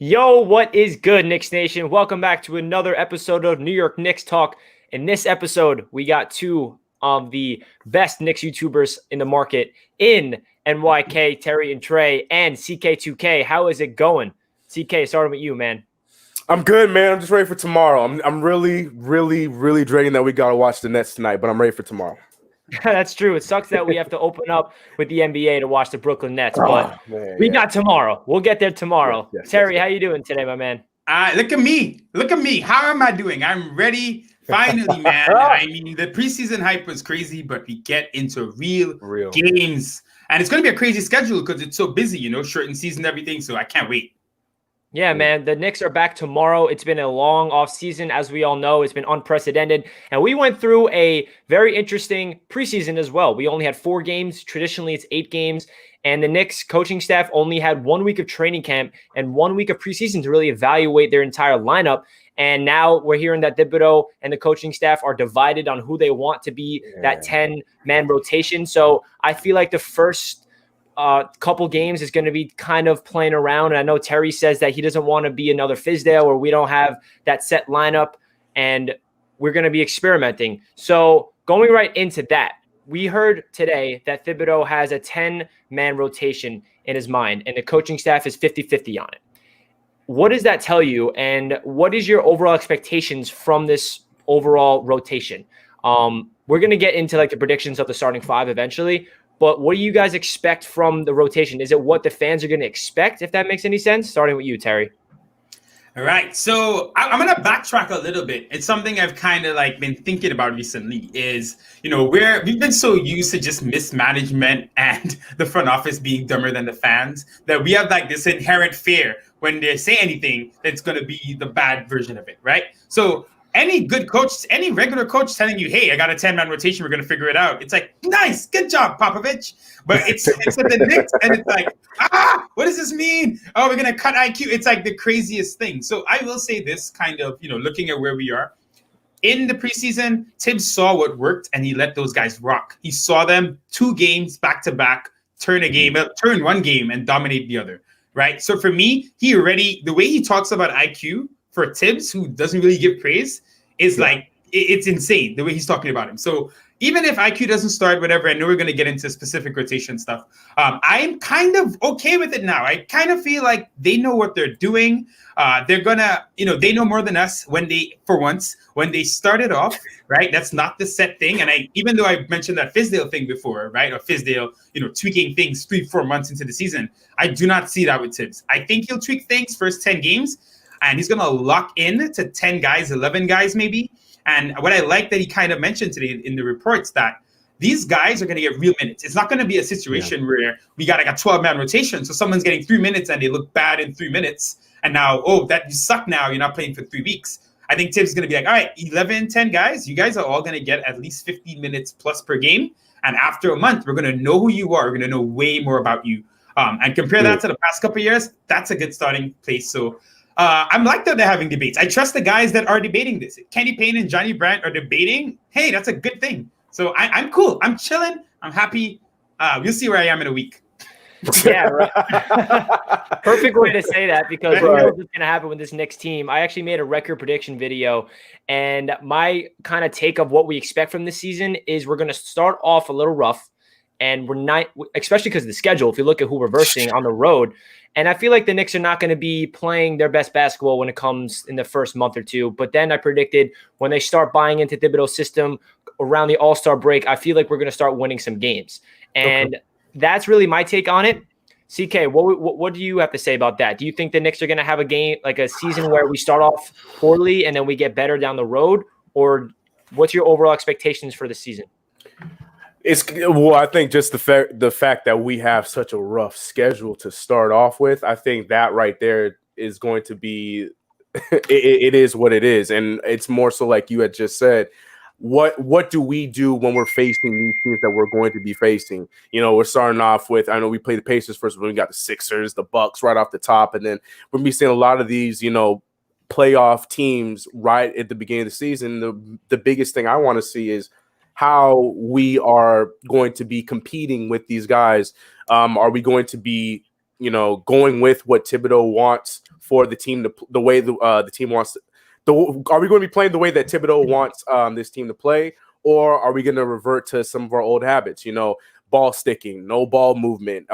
Yo, what is good, Knicks Nation? Welcome back to another episode of New York Knicks Talk. In this episode, we got two of the best Knicks YouTubers in the market in NYK, Terry and Trey, and CK2K. How is it going? CK, starting with you, man. I'm good, man. I'm just ready for tomorrow. I'm really dreading that we got to watch the Nets tonight, but I'm ready for tomorrow. That's true. It sucks that we have to open up with the NBA to watch the Brooklyn Nets, but we got tomorrow. We'll get there tomorrow. Yes, Terry, how you doing today, my man? Look at me. Look at me. How am I doing? I'm ready. Finally, man. I mean, the preseason hype was crazy, but we get into real games. And it's going to be a crazy schedule because it's so busy, shortened season, everything. So I can't wait. Yeah, man, the Knicks are back tomorrow. It's been a long offseason, as we all know. It's been unprecedented. And we went through a very interesting preseason as well. We only had 4 games. Traditionally, it's 8 games. And the Knicks coaching staff only had 1 week of training camp and 1 week of preseason to really evaluate their entire lineup. And now we're hearing that Thibodeau and the coaching staff are divided on who they want to be that 10-man rotation. So I feel like the first couple games is going to be kind of playing around. And I know Terry says that he doesn't want to be another Fizdale or we don't have that set lineup and we're going to be experimenting. So going right into that, we heard today that Thibodeau has a 10-man rotation in his mind and the coaching staff is 50-50 on it. What does that tell you? And what is your overall expectations from this overall rotation? We're going to get into like the predictions of the starting 5 eventually. But what do you guys expect from the rotation? Is it what the fans are going to expect, if that makes any sense? Starting with you, Terry. All right. So I'm going to backtrack a little bit. It's something I've kind of been thinking about recently is, we've been so used to just mismanagement and the front office being dumber than the fans that we have this inherent fear when they say anything that's going to be the bad version of it, right? So any good coach, any regular coach telling you, hey, I got a 10-man rotation, we're going to figure it out. It's like, nice, good job, Popovich. But it's at the Knicks, and it's like, what does this mean? Oh, we're going to cut IQ. It's like the craziest thing. So I will say this kind of, looking at where we are. In the preseason, Thibs saw what worked, and he let those guys rock. He saw them 2 games back-to-back, turn one game, and dominate the other, right? So for me, the way he talks about IQ, for Thibs, who doesn't really give praise, is it's insane the way he's talking about him. So even if IQ doesn't start, whatever, I know we're going to get into specific rotation stuff. I'm kind of okay with it now. I kind of feel like they know what they're doing. They're going to, they know more than us when they started off, right? That's not the set thing. And even though I mentioned that Fizdale thing before, right? Or Fizdale, tweaking things 3-4 months into the season, I do not see that with Thibs. I think he'll tweak things first 10 games. And he's going to lock in to 10 guys, 11 guys maybe. And what I like that he kind of mentioned today in the reports that these guys are going to get real minutes. It's not going to be a situation where we got a 12-man rotation. So someone's getting 3 minutes and they look bad in 3 minutes. And now, that you suck now. You're not playing for 3 weeks. I think Thibs is going to be like, all right, 11, 10 guys. You guys are all going to get at least 15 minutes plus per game. And after a month, we're going to know who you are. We're going to know way more about you. And compare that to the past couple of years. That's a good starting place. So I'm like that they're having debates. I trust the guys that are debating this. If Kenny Payne and Johnny Brandt are debating, hey, that's a good thing. So I'm cool. I'm chilling. I'm happy. We'll see where I am in a week. Yeah, right. Perfect way to say that because we know what's going to happen with this Knicks team. I actually made a record prediction video, and my kind of take of what we expect from this season is we're going to start off a little rough, and we're not, especially because of the schedule. If you look at who we're versing on the road, and I feel like the Knicks are not going to be playing their best basketball when it comes in the first month or two. But then I predicted when they start buying into Thibodeau's system around the All-Star break, I feel like we're going to start winning some games. And that's really my take on it. CK, what do you have to say about that? Do you think the Knicks are going to have a game, like a season where we start off poorly and then we get better down the road? Or what's your overall expectations for the season? I think just the fact that we have such a rough schedule to start off with, I think that right there is going to be it is what it is. And it's more so like you had just said, what do we do when we're facing these teams that we're going to be facing? We're starting off with, I know we play the Pacers first, but we got the Sixers, the Bucks right off the top, and then we're going to be seeing a lot of these, playoff teams right at the beginning of the season. The biggest thing I want to see is how we are going to be competing with these guys. Are we going to be going with what Thibodeau wants for the team, the way the team wants. Are we going to be playing the way that Thibodeau wants this team to play, or are we going to revert to some of our old habits? Ball sticking, no ball movement,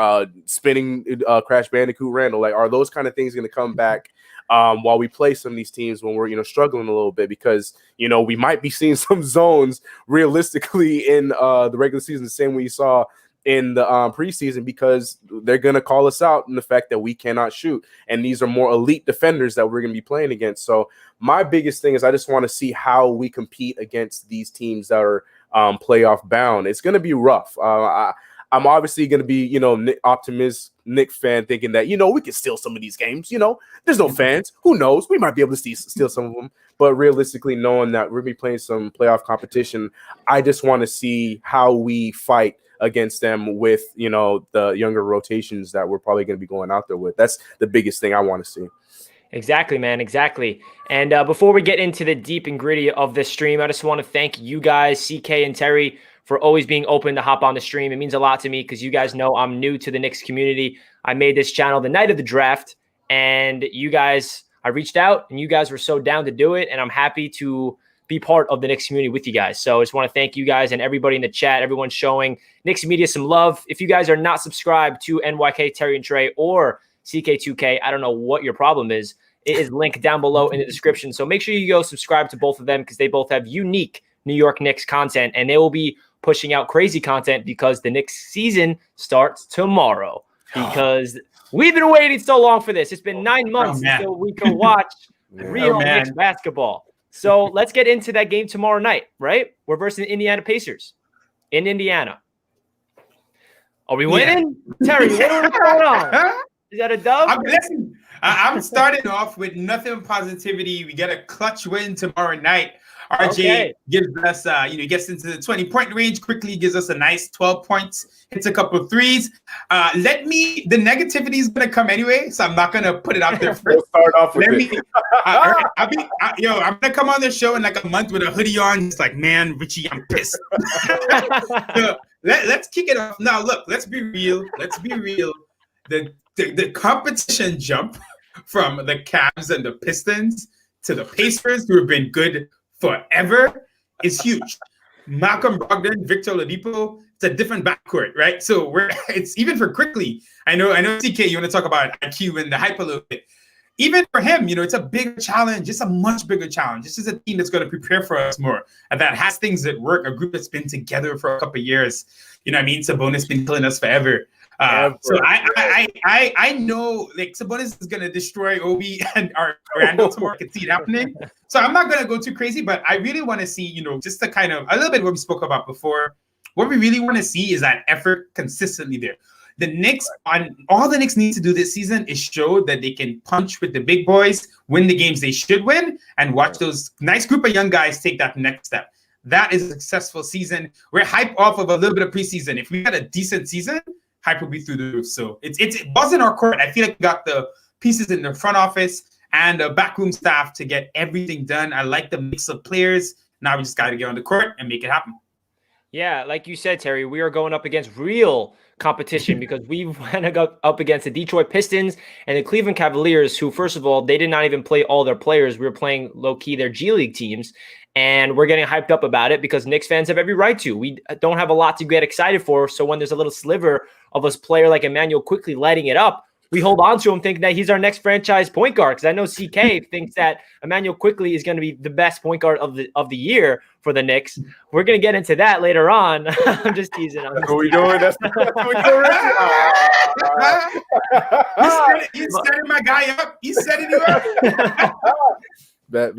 spinning, Crash Bandicoot Randall. Like, are those kind of things going to come back while we play some of these teams when we're struggling a little bit? Because we might be seeing some zones realistically in the regular season, the same way you saw in the preseason, because they're going to call us out in the fact that we cannot shoot. And these are more elite defenders that we're going to be playing against. So my biggest thing is I just want to see how we compete against these teams that are playoff bound. It's going to be rough. I'm obviously going to be, optimist Knicks fan, thinking that, we can steal some of these games. There's no fans. Who knows? We might be able to steal some of them. But realistically, knowing that we're going to be playing some playoff competition, I just want to see how we fight against them with, the younger rotations that we're probably going to be going out there with. That's the biggest thing I want to see. Exactly, man. Exactly. And before we get into the deep and gritty of this stream, I just want to thank you guys, CK and Terry, for always being open to hop on the stream. It means a lot to me because you guys know I'm new to the Knicks community. I made this channel the night of the draft, and I reached out, and you guys were so down to do it, and I'm happy to be part of the Knicks community with you guys. So I just want to thank you guys and everybody in the chat, everyone showing Knicks Media some love. If you guys are not subscribed to NYK, Terry and Trey, or CK2K, I don't know what your problem is. It is linked down below in the description. So make sure you go subscribe to both of them because they both have unique New York Knicks content, and they will be pushing out crazy content because the Knicks season starts tomorrow. Because we've been waiting so long for this. It's been 9 months until we can watch real Knicks basketball. So let's get into that game tomorrow night, right? We're versus the Indiana Pacers in Indiana. Are we winning? Terry, what's going on? Is that a dub? I'm starting off with nothing but positivity. We get a clutch win tomorrow night. RJ gives us, gets into the 20-point range quickly, gives us a nice 12 points, hits a couple of threes. The negativity is going to come anyway, so I'm not going to put it out there first. We'll start off with I'm going to come on the show in like a month with a hoodie on. It's like, man, Richie, I'm pissed. So let's kick it off. Now, look, let's be real. The competition jump from the Cavs and the Pistons to the Pacers, who have been good forever, is huge. Malcolm Brogdon, Victor Oladipo, it's a different backcourt, right? So it's even for Quickly. I know, CK, you want to talk about IQ and the hype a little bit. Even for him, it's a big challenge. It's a much bigger challenge. This is a team that's going to prepare for us more, and that has things that work. A group that's been together for a couple of years. Sabonis been killing us forever. So I know like Sabonis is gonna destroy Obi and Randall tomorrow. I can see it happening. So I'm not gonna go too crazy, but I really want to see, just the kind of a little bit what we spoke about before. What we really want to see is that effort consistently there. All the Knicks need to do this season is show that they can punch with the big boys, win the games they should win, and watch those nice group of young guys take that next step. That is a successful season. We're hyped off of a little bit of preseason. If we had a decent season, hype will be through the roof. So it wasn't our court. I feel like we got the pieces in the front office and the backroom staff to get everything done. I like the mix of players. Now we just got to get on the court and make it happen. Yeah, like you said, Terry, we are going up against real competition because we went up against the Detroit Pistons and the Cleveland Cavaliers, who, first of all, they did not even play all their players. We were playing low-key their G League teams, and we're getting hyped up about it because Knicks fans have every right to. We don't have a lot to get excited for, so when there's a little sliver of a player like Emmanuel quickly lighting it up, we hold on to him thinking that he's our next franchise point guard. Because I know CK thinks that Emmanuel Quickly is going to be the best point guard of the year for the Knicks. We're going to get into that later on. I'm just teasing. That's what we're doing. That's what we're doing. He's setting my guy up. He's setting you up. Bet.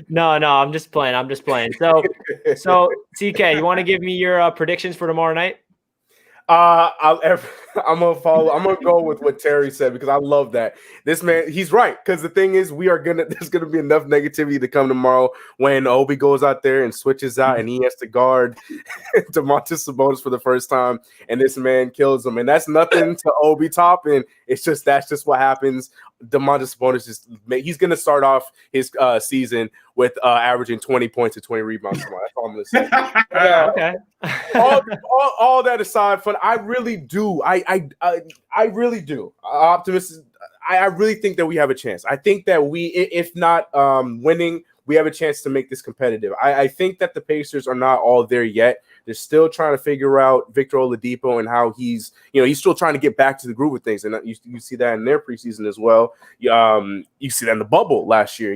No, I'm just playing. So CK, you want to give me your predictions for tomorrow night? I'm gonna go with what Terry said because I love that. This man, he's right. Because the thing is, there's gonna be enough negativity to come tomorrow when Obi goes out there and switches out and he has to guard Domantas Sabonis for the first time, and this man kills him. And that's nothing to Obi Toppin It's just that's just what happens. Domantas Sabonis he's going to start off his season with averaging 20 points and 20 rebounds tomorrow. That's all I'm going to say. Okay. all that aside, I really do. I really do. Optimistic. I really think that we have a chance. I think that we, if not winning, we have a chance to make this competitive. I think that the Pacers are not all there yet. They're still trying to figure out Victor Oladipo and how he's still trying to get back to the groove of things. And you see that in their preseason as well. You see that in the bubble last year,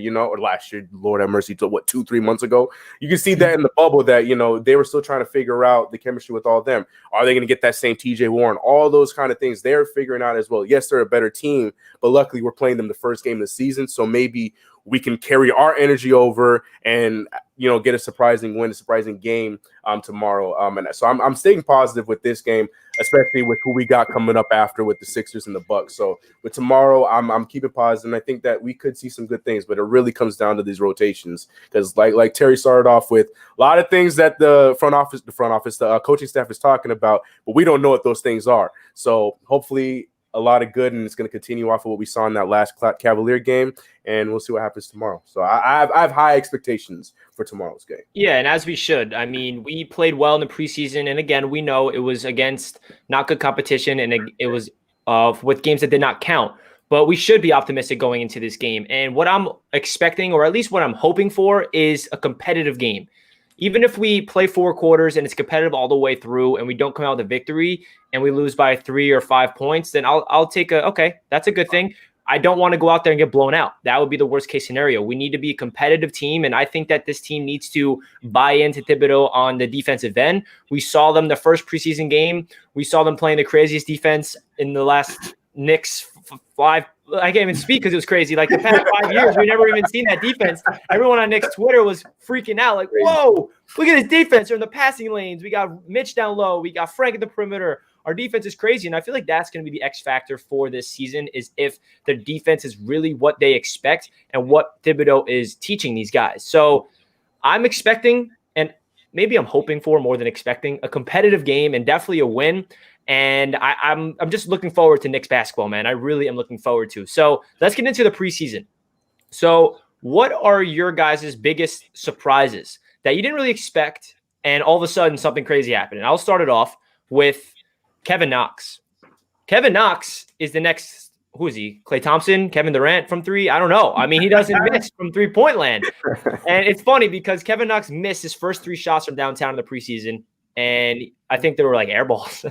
Lord have mercy, 2-3 months ago. You can see that in the bubble that, they were still trying to figure out the chemistry with all of them. Are they going to get that same TJ Warren? All those kind of things they're figuring out as well. Yes, they're a better team, but luckily we're playing them the first game of the season. So maybe we can carry our energy over and get a surprising win, a surprising game tomorrow. And so I'm staying positive with this game, especially with who we got coming up after with the Sixers and the Bucks. So with tomorrow, I'm keeping positive, and I think that we could see some good things. But it really comes down to these rotations because, like Terry started off with, a lot of things that the coaching staff is talking about, but we don't know what those things are. So hopefully, a lot of good, and it's going to continue off of what we saw in that last Cavalier game, and we'll see what happens tomorrow. So I have high expectations for tomorrow's game. Yeah, and as we should. I mean, we played well in the preseason, and again, we know it was against not good competition, and it was with games that did not count. But we should be optimistic going into this game. And what I'm expecting, or at least what I'm hoping for, is a competitive game. Even if we play 4 quarters and it's competitive all the way through and we don't come out with a victory and we lose by 3 or 5 points, then I'll take okay, that's a good thing. I don't want to go out there and get blown out. That would be the worst case scenario. We need to be a competitive team, and I think that this team needs to buy into Thibodeau on the defensive end. We saw them the first preseason game. We saw them playing the craziest defense in the last Knicks 5. I can't even speak because it was crazy. Like the past 5 years, we never even seen that defense. Everyone on Knicks Twitter was freaking out. Like, whoa, look at this defense. They're in the passing lanes. We got Mitch down low. We got Frank at the perimeter. Our defense is crazy. And I feel like that's going to be the X factor for this season, is if the defense is really what they expect and what Thibodeau is teaching these guys. So I'm expecting, and maybe I'm hoping for more than expecting, a competitive game and definitely a win. And I'm just looking forward to Knicks basketball, man. I really am looking forward to. So let's get into the preseason. So what are your guys' biggest surprises that you didn't really expect, and all of a sudden something crazy happened? And I'll start it off with Kevin Knox. Kevin Knox is the next, who is he? Klay Thompson, Kevin Durant from 3? I don't know. I mean, he doesn't miss from 3-point land. And it's funny because Kevin Knox missed his first 3 shots from downtown in the preseason. And I think they were like air balls.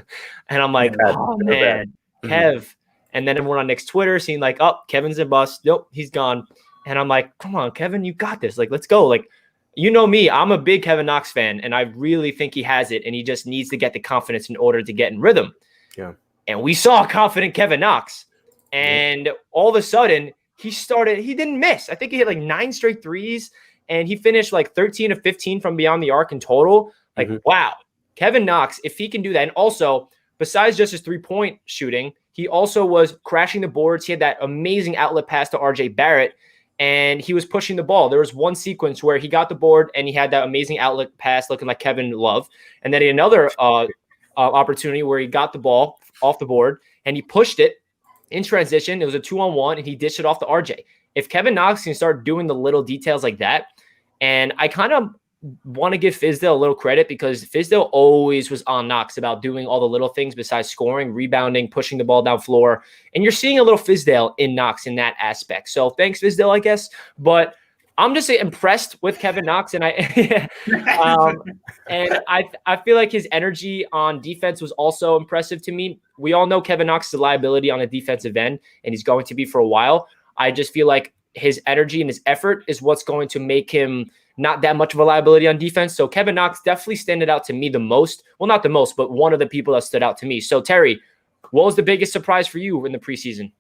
And I'm like, oh, man, Kev. And then everyone on Knicks Twitter seeing like, oh, Kevin's a bust. Nope, he's gone. And I'm like, come on, Kevin, you got this. Like, let's go. Like, you know me, I'm a big Kevin Knox fan, and I really think he has it, and he just needs to get the confidence in order to get in rhythm. Yeah. And we saw confident Kevin Knox. And all of a sudden, he didn't miss. I think he hit like 9 straight threes, and he finished like 13 of 15 from beyond the arc in total. Like, wow. Kevin Knox, if he can do that. And also, besides just his 3-point shooting, he also was crashing the boards. He had that amazing outlet pass to RJ Barrett, and he was pushing the ball. There was one sequence where he got the board and he had that amazing outlet pass looking like Kevin Love. And then he had another opportunity where he got the ball off the board and he pushed it in transition. It was a 2-on-1 and he dished it off to RJ. If Kevin Knox can start doing the little details like that, and I kind of want to give Fizdale a little credit because Fizdale always was on Knox about doing all the little things besides scoring, rebounding, pushing the ball down floor. And you're seeing a little Fizdale in Knox in that aspect. So thanks, Fizdale, I guess. But I'm just impressed with Kevin Knox. And I feel like his energy on defense was also impressive to me. We all know Kevin Knox is a liability on the defensive end, and he's going to be for a while. I just feel like his energy and his effort is what's going to make him not that much of a liability on defense. So Kevin Knox definitely stood out to me the most. Well, not the most, but one of the people that stood out to me. So Terry, what was the biggest surprise for you in the preseason?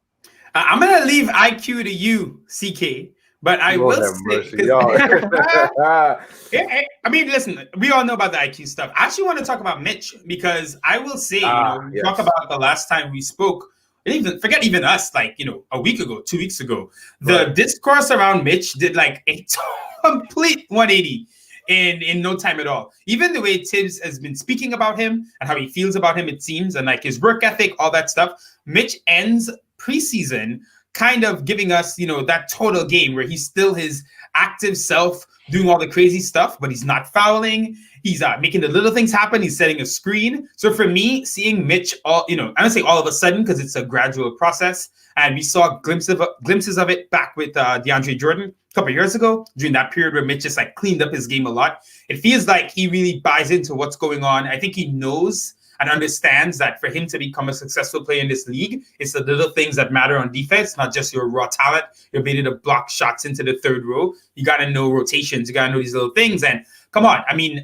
I'm going to leave IQ to you, CK. But I will say, I mean, listen, we all know about the IQ stuff. I actually want to talk about Mitch because I will say, talk about the last time we spoke. Forget even us, like, a week ago, 2 weeks ago, the discourse around Mitch did like a complete 180 in no time at all. Even the way Thibs has been speaking about him and how he feels about him, it seems, and like his work ethic, all that stuff. Mitch ends preseason kind of giving us, that total game where he's still his active self doing all the crazy stuff, but he's not fouling. He's making the little things happen. He's setting a screen. So for me, seeing Mitch, I don't say all of a sudden because it's a gradual process, and we saw glimpses of it back with DeAndre Jordan a couple of years ago during that period where Mitch just like cleaned up his game a lot. It feels like he really buys into what's going on. I think he knows and understands that for him to become a successful player in this league, it's the little things that matter on defense, not just your raw talent, your ability to block shots into the third row. You got to know rotations. You got to know these little things. And come on, I mean,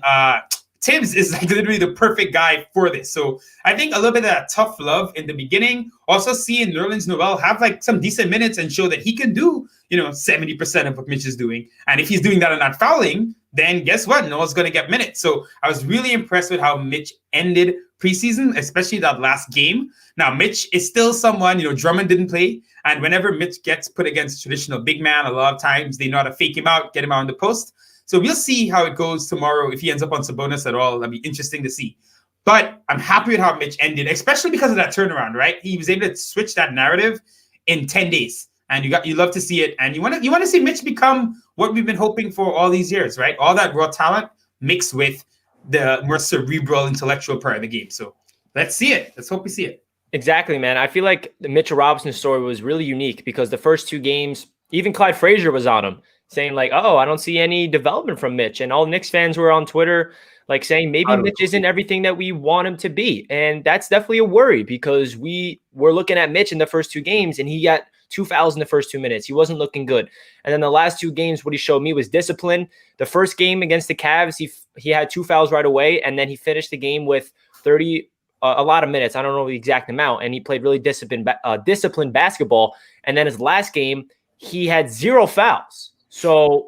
Thibs is like literally the perfect guy for this. So I think a little bit of that tough love in the beginning. Also seeing Nerlens Noel have like some decent minutes and show that he can do, 70% of what Mitch is doing. And if he's doing that and not fouling, then guess what? Noel's going to get minutes. So I was really impressed with how Mitch ended preseason, especially that last game. Now, Mitch is still someone, Drummond didn't play. And whenever Mitch gets put against traditional big man, a lot of times they know how to fake him out, get him out on the post. So we'll see how it goes tomorrow. If he ends up on Sabonis at all, that'd be interesting to see. But I'm happy with how Mitch ended, especially because of that turnaround, right? He was able to switch that narrative in 10 days. And you love to see it. And you want to see Mitch become what we've been hoping for all these years, right? All that raw talent mixed with the more cerebral, intellectual part of the game. So let's see it. Let's hope we see it. Exactly, man. I feel like the Mitchell Robinson story was really unique because the first two games, even Clyde Frazier was on him, saying like, oh, I don't see any development from Mitch. And all Knicks fans were on Twitter like saying maybe Mitch isn't everything that we want him to be. And that's definitely a worry because we were looking at Mitch in the first two games and he got 2 fouls in the first 2 minutes. He wasn't looking good. And then the last two games, what he showed me was discipline. The first game against the Cavs, he had 2 fouls right away. And then he finished the game with 30, a lot of minutes. I don't know the exact amount. And he played really disciplined basketball. And then his last game, he had 0 fouls. So,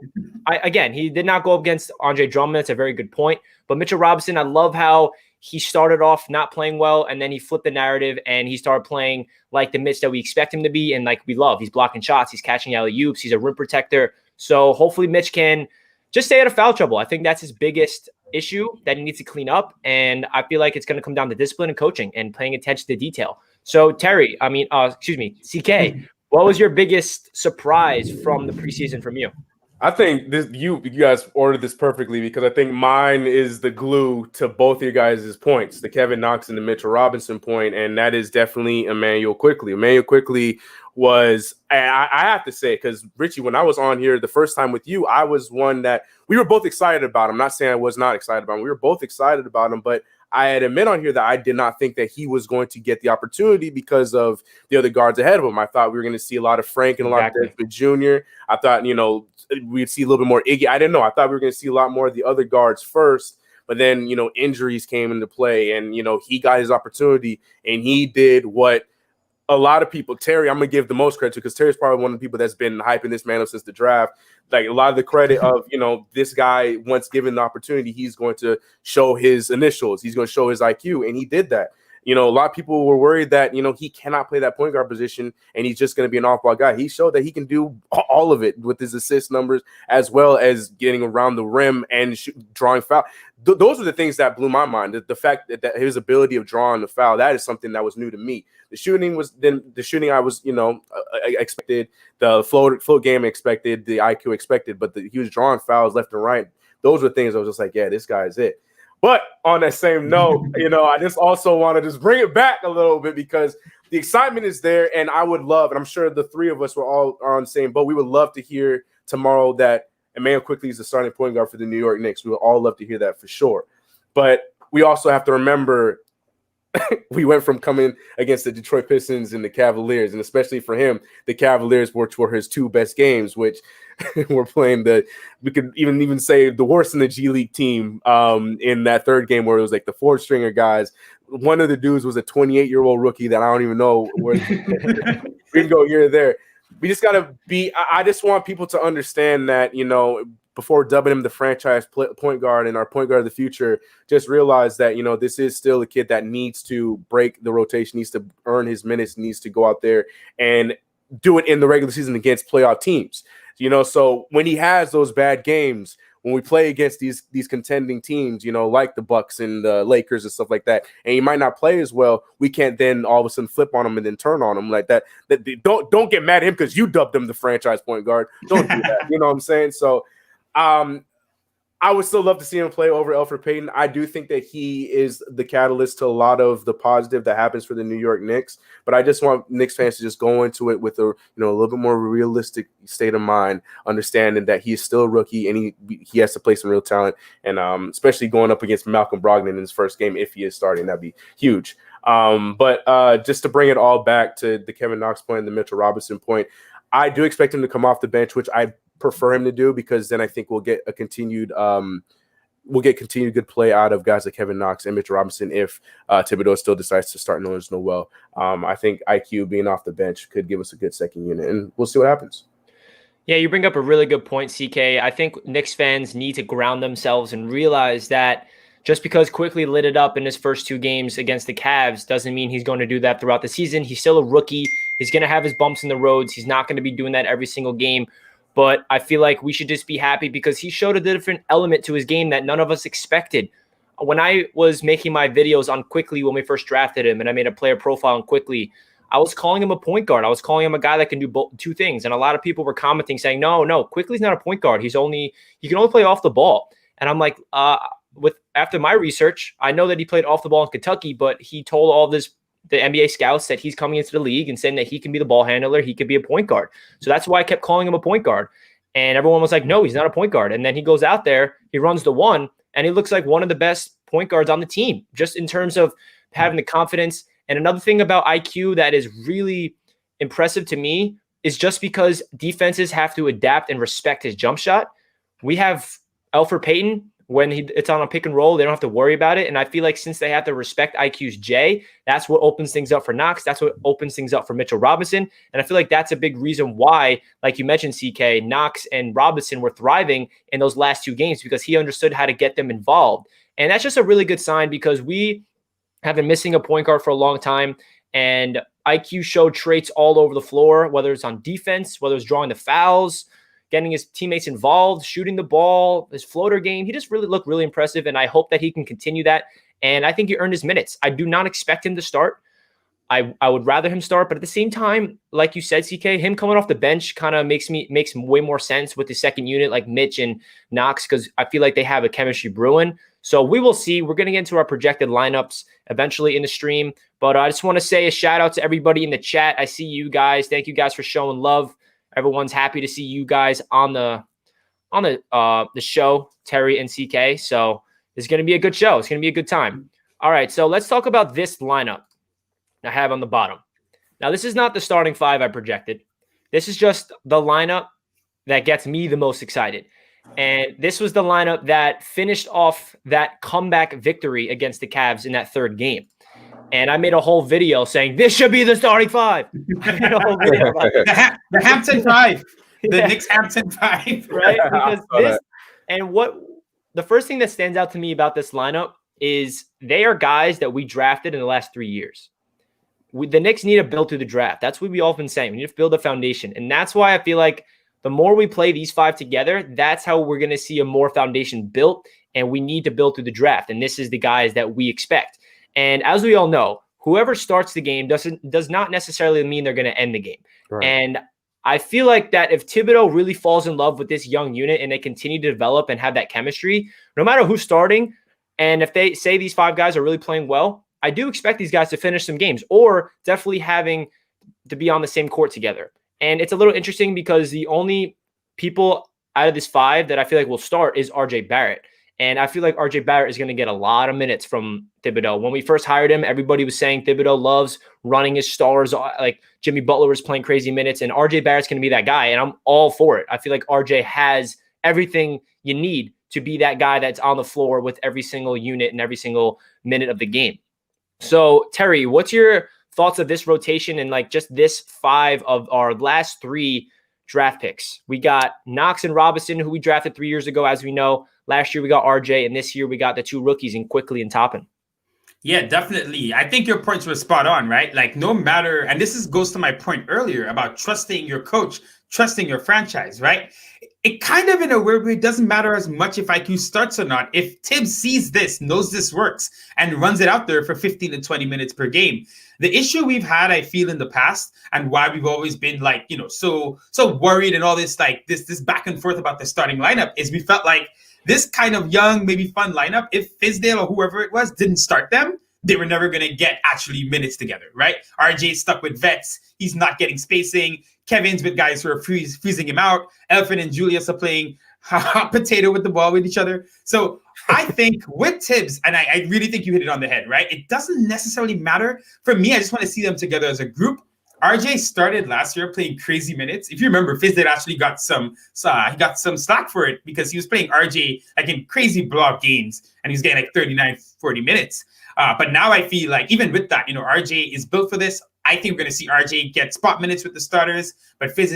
he did not go up against Andre Drummond. That's a very good point. But Mitchell Robinson, I love how he started off not playing well, and then he flipped the narrative, and he started playing like the Mitch that we expect him to be and like we love. He's blocking shots. He's catching alley-oops. He's a rim protector. So hopefully Mitch can just stay out of foul trouble. I think that's his biggest issue that he needs to clean up, and I feel like it's going to come down to discipline and coaching and paying attention to detail. So, CK, what was your biggest surprise from the preseason from you? I think you guys ordered this perfectly because I think mine is the glue to both of your guys' points, the Kevin Knox and the Mitchell Robinson point, and that is definitely Immanuel Quickley. Immanuel Quickley was, I have to say, because Richie, when I was on here the first time with you, I was one that we were both excited about him. I'm not saying I was not excited about him. We were both excited about him, but I had admit on here that I did not think that he was going to get the opportunity because of the other guards ahead of him. I thought we were going to see a lot of Frank and a lot of Desmond Jr. I thought, we'd see a little bit more Iggy. I didn't know. I thought we were going to see a lot more of the other guards first, but then, injuries came into play and, he got his opportunity and he did what a lot of people, Terry, I'm going to give the most credit to because Terry's probably one of the people that's been hyping this man up since the draft. Like a lot of the credit of, this guy, once given the opportunity, he's going to show his initials. He's going to show his IQ. And he did that. A lot of people were worried that, he cannot play that point guard position and he's just going to be an off-ball guy. He showed that he can do all of it with his assist numbers as well as getting around the rim and drawing foul. Those are the things that blew my mind. The fact that his ability of drawing the foul, that is something that was new to me. The shooting I was, expected, the float game expected, the IQ expected, but he was drawing fouls left and right. Those were things I was just like, yeah, this guy is it. But on that same note, I just also want to just bring it back a little bit because the excitement is there, and I would love, and I'm sure the three of us are on the same boat. We would love to hear tomorrow that Immanuel Quickley is the starting point guard for the New York Knicks. We would all love to hear that for sure. But we also have to remember we went from coming against the Detroit Pistons and the Cavaliers, and especially for him, the Cavaliers were his 2 best games, which we're playing we could even say the worst in the G League team in that third game where it was like the 4th stringer guys. One of the dudes was a 28-year-old rookie that I don't even know where we can go here or there. We just got to I just want people to understand that, before dubbing him the franchise point guard and our point guard of the future, just realize that, this is still a kid that needs to break the rotation, needs to earn his minutes, needs to go out there and do it in the regular season against playoff teams. So when he has those bad games, when we play against these contending teams, like the Bucks and the Lakers and stuff like that, and you might not play as well, we can't then all of a sudden flip on them and then turn on them like that. Don't get mad at him because you dubbed him the franchise point guard. Don't do that. You know what I'm saying? So I would still love to see him play over Alfred Payton. I do think that he is the catalyst to a lot of the positive that happens for the New York Knicks. But I just want Knicks fans to just go into it with a little bit more realistic state of mind, understanding that he is still a rookie and he has to play some real talent. And especially going up against Malcolm Brogdon in his first game, if he is starting, that'd be huge. But just to bring it all back to the Kevin Knox point and the Mitchell Robinson point, I do expect him to come off the bench, which I prefer him to do, because then I think we'll get continued good play out of guys like Kevin Knox and Mitchell Robinson if Thibodeau still decides to start Nerlens Noel. I think IQ being off the bench could give us a good second unit, and we'll see what happens. Yeah, you bring up a really good point, CK. I think Knicks fans need to ground themselves and realize that just because Quickly lit it up in his first 2 games against the Cavs doesn't mean he's going to do that throughout the season. He's still a rookie. He's going to have his bumps in the roads. He's not going to be doing that every single game. But I feel like we should just be happy because he showed a different element to his game that none of us expected. When I was making my videos on Quickly when we first drafted him and I made a player profile on Quickly, I was calling him a point guard. I was calling him a guy that can do 2 things. And a lot of people were commenting saying, no, Quickly's not a point guard. He can only play off the ball. And I'm like, after my research, I know that he played off the ball in Kentucky, but he told the NBA scouts that he's coming into the league and saying that he can be the ball handler. He could be a point guard. So that's why I kept calling him a point guard. And everyone was like, no, he's not a point guard. And then he goes out there, he runs the 1, and he looks like one of the best point guards on the team, just in terms of having the confidence. And another thing about IQ that is really impressive to me is just because defenses have to adapt and respect his jump shot. We have Alfred Payton. When it's on a pick and roll, they don't have to worry about it. And I feel like since they have to respect IQ's J, that's what opens things up for Knox. That's what opens things up for Mitchell Robinson. And I feel like that's a big reason why, like you mentioned, CK, Knox and Robinson were thriving in those last 2 games because he understood how to get them involved. And that's just a really good sign because we have been missing a point guard for a long time. And IQ showed traits all over the floor, whether it's on defense, whether it's drawing the fouls, getting his teammates involved, shooting the ball, his floater game. He just really looked really impressive, and I hope that he can continue that. And I think he earned his minutes. I do not expect him to start. I would rather him start, but at the same time, like you said, CK, him coming off the bench kind of makes way more sense with the second unit like Mitch and Knox because I feel like they have a chemistry brewing. So we will see. We're going to get into our projected lineups eventually in the stream, but I just want to say a shout out to everybody in the chat. I see you guys. Thank you guys for showing love. Everyone's happy to see you guys on the show, Terry and CK. So it's going to be a good show. It's going to be a good time. All right, so let's talk about this lineup I have on the bottom. Now, this is not the starting 5 I projected. This is just the lineup that gets me the most excited. And this was the lineup that finished off that comeback victory against the Cavs in that 3rd game. And I made a whole video saying, this should be the starting 5. I made a whole video about the Hampton 5. The Knicks Hampton 5. Right? Because the first thing that stands out to me about this lineup is they are guys that we drafted in the last 3 years. The Knicks need to build through the draft. That's what we all been saying. We need to build a foundation. And that's why I feel like the more we play these 5 together, that's how we're going to see a more foundation built. And we need to build through the draft. And this is the guys that we expect. And as we all know, whoever starts the game does not necessarily mean they're going to end the game. Right. And I feel like that if Thibodeau really falls in love with this young unit and they continue to develop and have that chemistry, no matter who's starting, and if they say these 5 guys are really playing well, I do expect these guys to finish some games or definitely having to be on the same court together. And it's a little interesting because the only people out of this 5 that I feel like will start is RJ Barrett. And I feel like RJ Barrett is going to get a lot of minutes from Thibodeau. When we first hired him, everybody was saying Thibodeau loves running his stars. Like Jimmy Butler was playing crazy minutes, and RJ Barrett's going to be that guy. And I'm all for it. I feel like RJ has everything you need to be that guy that's on the floor with every single unit and every single minute of the game. So, Terry, what's your thoughts of this rotation and like just this 5 of our last 3 draft picks? We got Knox and Robinson, who we drafted 3 years ago, as we know. Last year we got RJ, and this year we got the 2 rookies in Quickly and Toppin. Yeah, definitely. I think your points were spot on, right? Like no matter, and this goes to my point earlier about trusting your coach, trusting your franchise, right? it kind of in a weird way doesn't matter as much if IQ starts or not. If Thibs sees this, knows this works, and runs it out there for 15 to 20 minutes per game. The issue we've had, I feel, in the past, and why we've always been like, so worried and all this, like this back and forth about the starting lineup, is we felt like this kind of young, maybe fun lineup, if Fizdale or whoever it was didn't start them, they were never going to get actually minutes together, right? RJ's stuck with vets. He's not getting spacing. Kevin's with guys who are freezing him out. Alfred and Julius are playing hot potato with the ball with each other. So I think with Thibs, and I really think you hit it on the head, right? It doesn't necessarily matter. For me, I just want to see them together as a group. RJ started last year playing crazy minutes. If you remember, Fizdale actually got some slack for it because he was playing RJ like in crazy block games, and he's getting like 39, 40 minutes. But now I feel like even with that, RJ is built for this. I think we're going to see RJ get spot minutes with the starters, but Thibs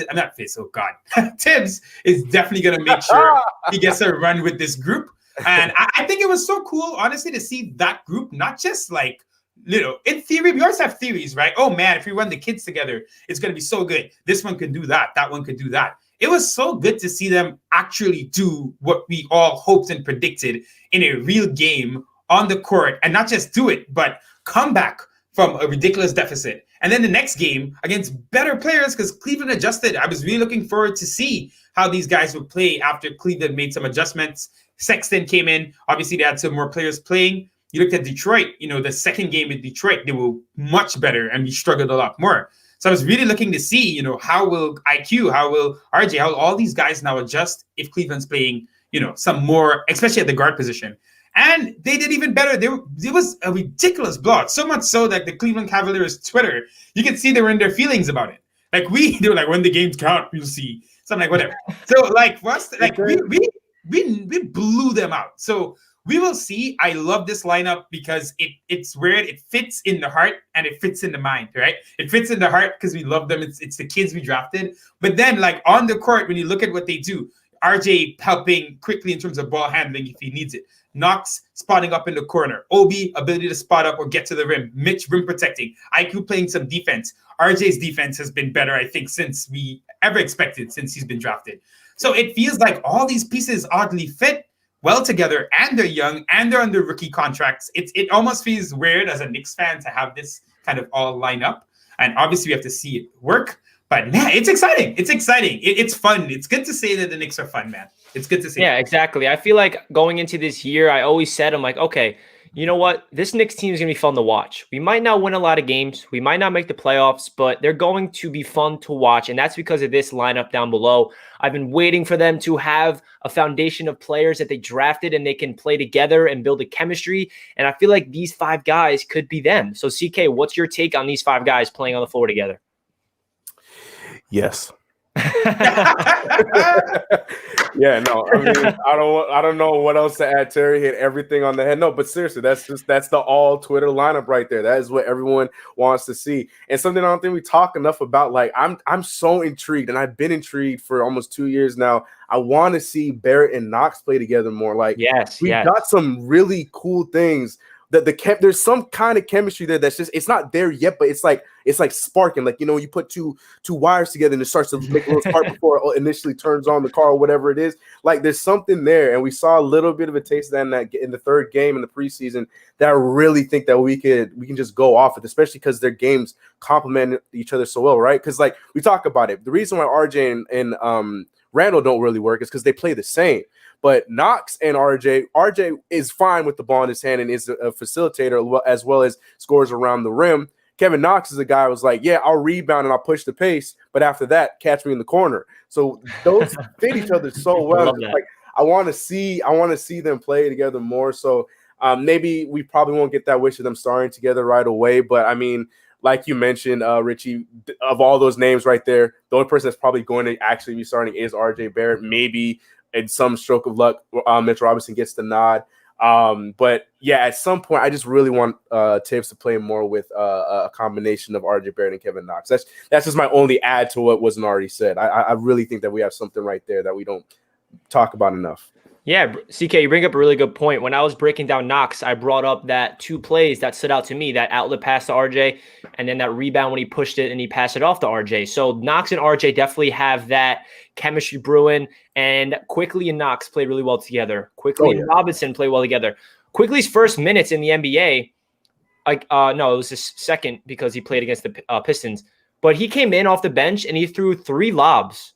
is definitely going to make sure he gets a run with this group. And I think it was so cool, honestly, to see that group, not just like, in theory, we always have theories, right? Oh man, if we run the kids together, it's going to be so good. This one could do that. That one could do that. It was so good to see them actually do what we all hoped and predicted in a real game on the court, and not just do it, but come back from a ridiculous deficit. And then the next game against better players, because Cleveland adjusted. I was really looking forward to see how these guys would play after Cleveland made some adjustments. Sexton came in. Obviously, they had some more players playing. You looked at Detroit, the second game with Detroit, they were much better, and we struggled a lot more. So I was really looking to see, how will IQ, how will RJ, how will all these guys now adjust if Cleveland's playing, some more, especially at the guard position. And they did even better. It was a ridiculous block, so much so that the Cleveland Cavaliers Twitter, you can see they were in their feelings about it. Like they were like, when the games count, you'll see. So I'm like, whatever. So like for us, like we blew them out. So we will see. I love this lineup because it's weird. It fits in the heart and it fits in the mind, right? It fits in the heart because we love them. It's the kids we drafted. But then like on the court, when you look at what they do, RJ helping quickly in terms of ball handling if he needs it. Knox spotting up in the corner. Obi, ability to spot up or get to the rim. Mitch, rim protecting. IQ playing some defense. RJ's defense has been better, I think, since we ever expected since he's been drafted. So it feels like all these pieces oddly fit well together, and they're young, and they're under rookie contracts. It almost feels weird as a Knicks fan to have this kind of all line up. And obviously we have to see it work. But man, it's exciting. It's exciting. It's fun. It's good to say that the Knicks are fun, man. It's good to see. Yeah, exactly. I feel like going into this year, I always said, I'm like, okay, you know what? This Knicks team is going to be fun to watch. We might not win a lot of games. We might not make the playoffs, but they're going to be fun to watch. And that's because of this lineup down below. I've been waiting for them to have a foundation of players that they drafted and they can play together and build a chemistry. And I feel like these 5 guys could be them. So CK, what's your take on these 5 guys playing on the floor together? Yes. Yeah, no. I mean, I don't know what else to add. Terry hit everything on the head. No, but seriously, that's the all Twitter lineup right there. That is what everyone wants to see. And something I don't think we talk enough about. Like, I'm so intrigued, and I've been intrigued for almost 2 years now. I want to see Barrett and Knox play together more. Like, we got some really cool things. There's some kind of chemistry there that's just, it's not there yet, but it's like sparking. Like, you put two wires together and it starts to make a little spark before it initially turns on the car or whatever it is. Like, there's something there, and we saw a little bit of a taste of that in the third game in the preseason that I really think that we can just go off with, especially because their games complement each other so well, right? Because like we talk about it, the reason why RJ and Randall don't really work is because they play the same. But Knox and RJ is fine with the ball in his hand and is a facilitator as well as scores around the rim. Kevin Knox is a guy who was like, yeah, I'll rebound and I'll push the pace, but after that, catch me in the corner. So those fit each other so well. Like, I want to see them play together more. So maybe we probably won't get that wish of them starting together right away. But I mean, like you mentioned, Richie, of all those names right there, the only person that's probably going to actually be starting is RJ Barrett. Maybe in some stroke of luck, Mitch Robinson gets the nod. But yeah, at some point, I just really want Thibs to play more with a combination of RJ Barrett and Kevin Knox. That's just my only add to what wasn't already said. I really think that we have something right there that we don't talk about enough. Yeah, CK, you bring up a really good point. When I was breaking down Knox, I brought up that 2 plays that stood out to me, that outlet pass to RJ, and then that rebound when he pushed it and he passed it off to RJ. So Knox and RJ definitely have that chemistry brewing, and Quickly and Knox played really well together. Quickly and Robinson played well together. Quickly's first minutes in the NBA, no, it was his second because he played against the Pistons, but he came in off the bench and he threw 3 lobs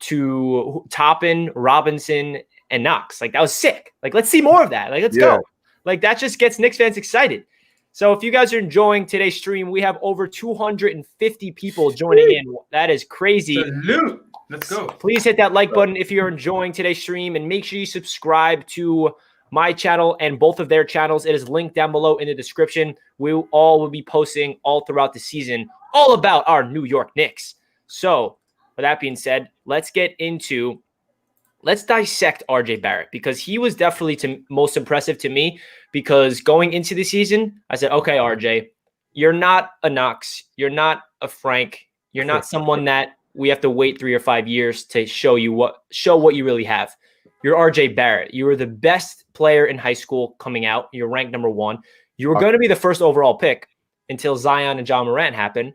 to Toppin, Robinson, and Knox. Like, that was sick. Like, let's see more of that. Like, let's go. Like, that just gets Knicks fans excited. So if you guys are enjoying today's stream, we have over 250 people joining in. That is crazy. Salute. Let's go. Please hit that like button if you're enjoying today's stream, and make sure you subscribe to my channel and both of their channels. It is linked down below in the description. We all will be posting all throughout the season all about our New York Knicks. So with that being said, let's dissect RJ Barrett, because he was definitely most impressive to me, because going into the season, I said, okay, RJ, you're not a Knox. You're not a Frank. You're not someone that we have to wait 3 or 5 years to show what you really have. You're RJ Barrett. You were the best player in high school coming out. You're ranked number 1. You were going to be the first overall pick until Zion and John Morant happened.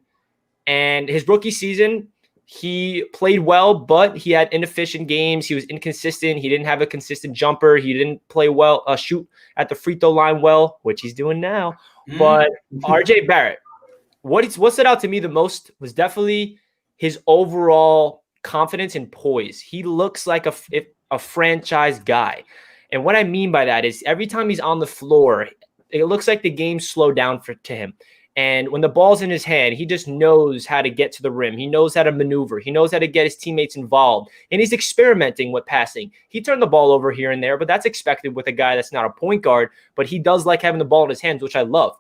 And his rookie season, he played well, but he had inefficient games. He was inconsistent. He didn't have a consistent jumper. He didn't play well, shoot at the free throw line well, which he's doing now. But RJ Barrett, what stood out to me the most was definitely his overall confidence and poise. He looks like a franchise guy. And what I mean by that is every time he's on the floor, it looks like the game slowed down to him. And when the ball's in his hand, he just knows how to get to the rim. He knows how to maneuver. He knows how to get his teammates involved. And he's experimenting with passing. He turned the ball over here and there, but that's expected with a guy that's not a point guard. But he does like having the ball in his hands, which I love.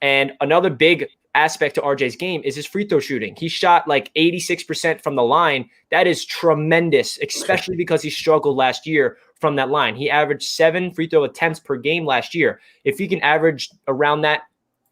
And another big aspect to RJ's game is his free throw shooting. He shot like 86% from the line. That is tremendous, especially because he struggled last year from that line. He averaged 7 free throw attempts per game last year. If he can average around that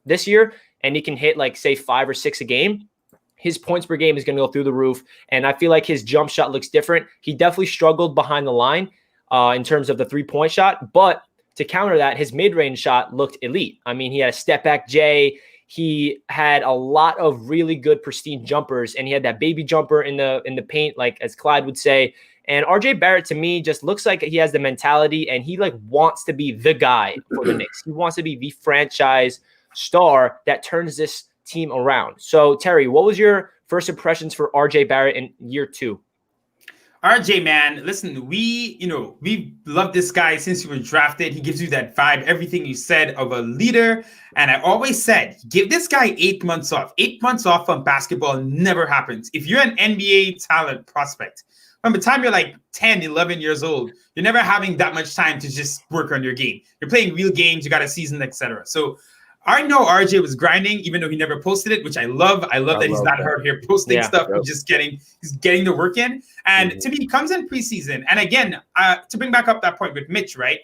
this year, and he can hit like, say, 5 or 6 a game, his points per game is going to go through the roof. And I feel like his jump shot looks different. He definitely struggled behind the line in terms of the 3-point shot. But to counter that, his mid-range shot looked elite. I mean, he had a step-back J. He had a lot of really good, pristine jumpers. And he had that baby jumper in the paint, like as Clyde would say. And RJ Barrett, to me, just looks like he has the mentality, and he like wants to be the guy for the Knicks. He wants to be the franchise star that turns this team around. So, Terry, what was your first impressions for RJ Barrett in year 2? RJ, man, listen, we love this guy since he was drafted. He gives you that vibe, everything you said of a leader. And I always said, give this guy 8 months off. 8 months off from basketball never happens. If you're an NBA talent prospect, from the time you're like 10, 11 years old, you're never having that much time to just work on your game. You're playing real games, you got a season, etc. So I know RJ was grinding, even though he never posted it, which I love. I love that he's not out here posting stuff. Yep. He's getting the work in. And to me, he comes in preseason. And again, to bring back up that point with Mitch, right?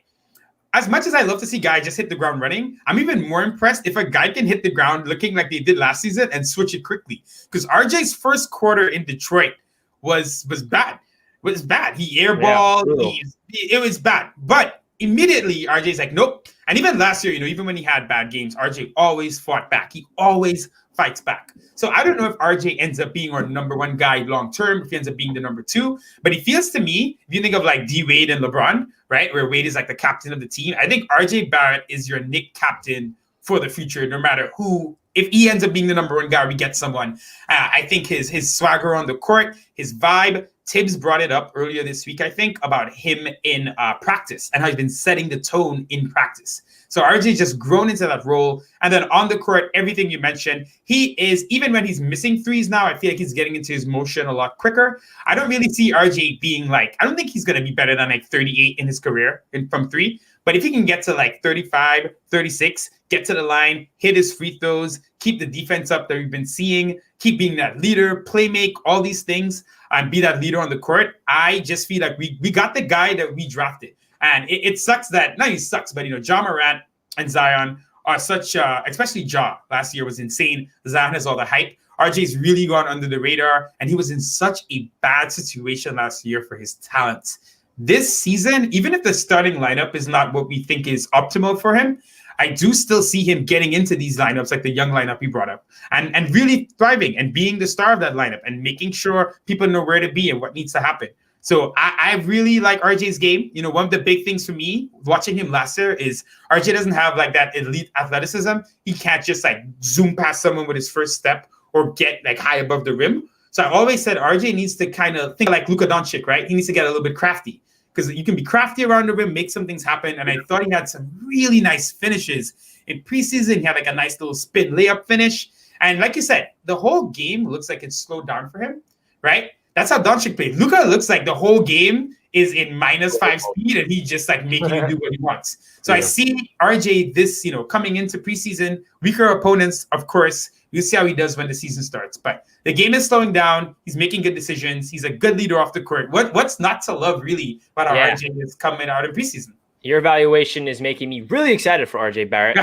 As much as I love to see guys just hit the ground running, I'm even more impressed if a guy can hit the ground looking like they did last season and switch it quickly. Because RJ's first quarter in Detroit was bad. Was bad. He airballed. It was bad. But immediately, RJ's like, nope. And even last year, even when he had bad games, RJ always fought back. He always fights back. So I don't know if RJ ends up being our number 1 guy long term, if he ends up being the number 2. But it feels to me, if you think of like D Wade and LeBron, right, where Wade is like the captain of the team, I think RJ Barrett is your Knick captain for the future, no matter who. If he ends up being the number 1 guy, we get someone. I think his swagger on the court, his vibe. Thibs brought it up earlier this week, I think, about him in practice and how he's been setting the tone in practice. So RJ just grown into that role. And then on the court, everything you mentioned, he is, even when he's missing threes now, I feel like he's getting into his motion a lot quicker. I don't really see RJ being like, I don't think he's going to be better than like 38 in his career from 3. But if he can get to like 35, 36, get to the line, hit his free throws, keep the defense up that we've been seeing, keep being that leader, play make, all these things, and be that leader on the court, I just feel like we got the guy that we drafted. And it sucks that, not even sucks, but John Morant and Zion are such, especially Ja last year was insane. Zion has all the hype. RJ's really gone under the radar, and he was in such a bad situation last year for his talents. this season, even if the starting lineup is not what we think is optimal for him, I do still see him getting into these lineups, like the young lineup he brought up, and really thriving and being the star of that lineup and making sure people know where to be and what needs to happen. So I really like RJ's game. You know, one of the big things for me watching him last year is RJ doesn't have like that elite athleticism. He can't just like zoom past someone with his first step or get like high above the rim. So I always said RJ needs to kind of think like Luka Doncic, right? He needs to get a little bit crafty because you can be crafty around the rim, make some things happen. And I thought he had some really nice finishes in preseason. He had like a nice little spin layup finish. And like you said, the whole game looks like it's slowed down for him, right? That's how Doncic played. Luka looks like the whole game is in -5 speed and he's just like making you do what he wants. So I see RJ this, coming into preseason, weaker opponents, of course. We'll see how he does when the season starts. But the game is slowing down. He's making good decisions. He's a good leader off the court. What's not to love, really, about how RJ is coming out in preseason? Your evaluation is making me really excited for RJ Barrett.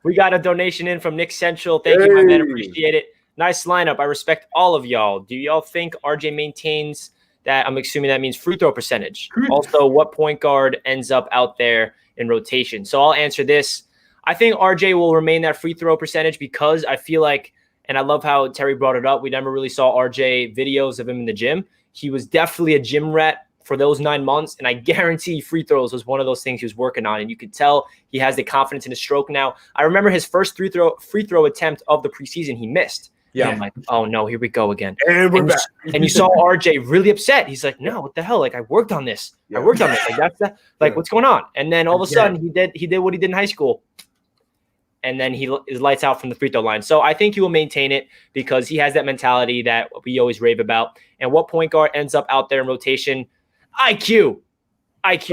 We got a donation in from Nick Central. Thank you, my man. Appreciate it. Nice lineup. I respect all of y'all. Do y'all think RJ maintains that? I'm assuming that means free throw percentage. Also, what point guard ends up out there in rotation? So I'll answer this. I think RJ will remain that free throw percentage because I feel like, and I love how Terry brought it up, we never really saw RJ videos of him in the gym. He was definitely a gym rat for those 9 months, and I guarantee free throws was one of those things he was working on, and you could tell he has the confidence in his stroke now. I remember his first free throw attempt of the preseason, he missed. Yeah, I'm like, oh no, here we go again. And we're back. And you saw RJ really upset. He's like, no, what the hell? Like, I worked on this. I worked on this. Like, that's that. Like, what's going on? And then all of a sudden, he did what he did in high school. And then he is lights out from the free throw line. So I think he will maintain it because he has that mentality that we always rave about. And what point guard ends up out there in rotation? IQ. Does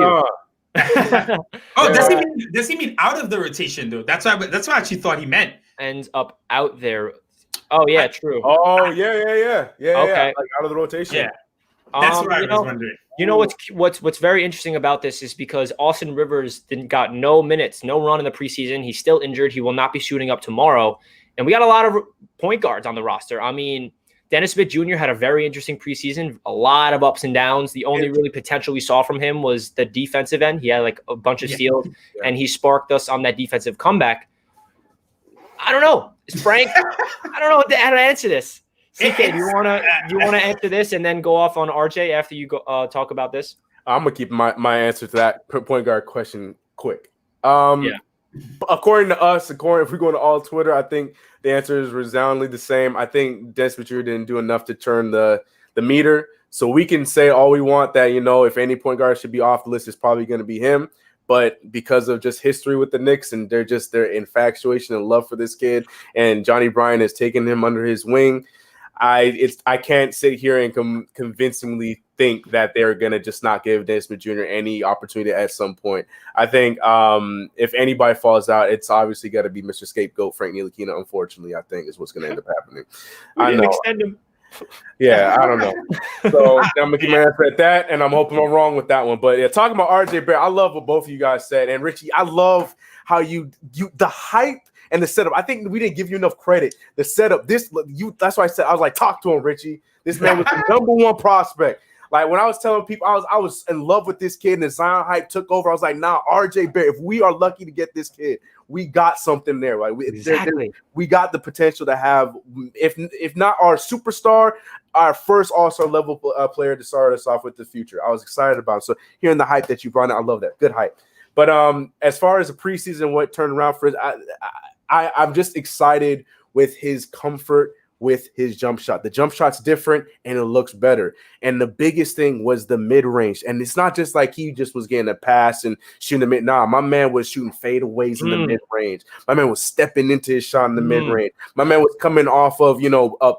he mean out of the rotation though? That's what I actually thought he meant. Ends up out there. Oh yeah, true. Oh yeah. Okay. Like out of the rotation. Yeah. That's what I was wondering. You know what's very interesting about this is because Austin Rivers got no minutes, no run in the preseason. He's still injured. He will not be suiting up tomorrow. And we got a lot of point guards on the roster. I mean, Dennis Smith Jr. had a very interesting preseason, a lot of ups and downs. The only really potential we saw from him was the defensive end. He had like a bunch of steals, and he sparked us on that defensive comeback. I don't know. Frank, I don't know how to answer this. CK, do you wanna answer this and then go off on RJ after you go talk about this? I'm gonna keep my answer to that point guard question quick. According to us, if we go to all Twitter, I think the answer is resoundingly the same. I think Dennis Smith Jr. didn't do enough to turn the meter. So we can say all we want that, if any point guard should be off the list, it's probably going to be him. But because of just history with the Knicks and their infatuation and love for this kid, and Johnny Bryan has taken him under his wing, I can't sit here and convincingly think that they're gonna just not give Dennis Smith Jr. any opportunity at some point. I think if anybody falls out, it's obviously got to be Mr. Scapegoat Frank Ntilikina. Unfortunately, I think is what's gonna end up happening. I know. Extend him. Yeah, I don't know. So I'm gonna keep my answer at that, and I'm hoping I'm wrong with that one. But yeah, talking about RJ Barrett, I love what both of you guys said, and Richie, I love how you the hype and the setup. I think we didn't give you enough credit. The setup, that's why I was like, talk to him, Richie. This man was the #1 prospect. Like when I was telling people I was in love with this kid and the Zion hype took over, I was like, nah, RJ Barrett, if we are lucky to get this kid, we got something there. Right? We got the potential to have, if not our superstar, our first all-star level player to start us off with the future. I was excited about it. So hearing the hype that you brought in, I love that. Good hype. But as far as the preseason, what turned around for us, I'm just excited with his comfort with his jump shot. The jump shot's different and it looks better. And the biggest thing was the mid-range. And it's not just like he just was getting a pass and shooting the mid. Nah, my man was shooting fadeaways in the mid-range. My man was stepping into his shot in the mid-range. My man was coming off of,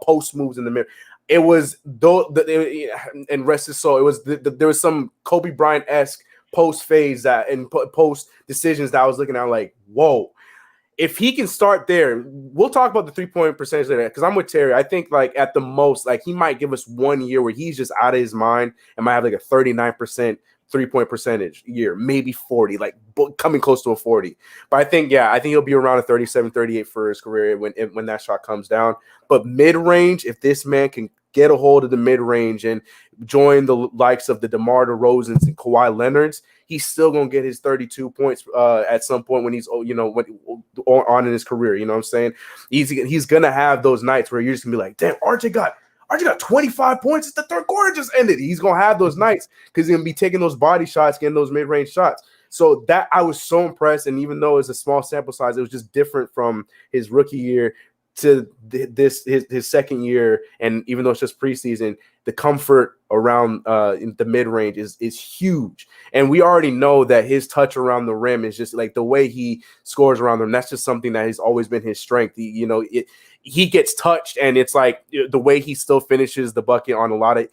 post moves in the mid. It was, and rest his soul, it was there was some Kobe Bryant-esque post phase and post decisions that I was looking at like, whoa. If he can start there, we'll talk about the 3-point percentage later because I'm with Terry. I think like at the most, like he might give us 1 year where he's just out of his mind and might have like a 39% 3-point percentage year, maybe 40, like coming close to a 40. But I think he'll be around a 37, 38 for his career when that shot comes down. But mid-range, if this man get a hold of the mid-range and join the likes of the DeMar DeRozans and Kawhi Leonards, he's still going to get his 32 points at some point when he's, on in his career. You know what I'm saying? He's going to have those nights where you're just going to be like, damn, RJ got 25 points. The third quarter just ended. He's going to have those nights because he's going to be taking those body shots, getting those mid-range shots. So that I was so impressed. And even though it's a small sample size, it was just different from his rookie year to his second year. And even though it's just preseason, the comfort around in the mid-range is huge. And we already know that his touch around the rim is just like the way he scores around the rim. That's just something that has always been his strength. He gets touched, and it's like the way he still finishes the bucket on a lot of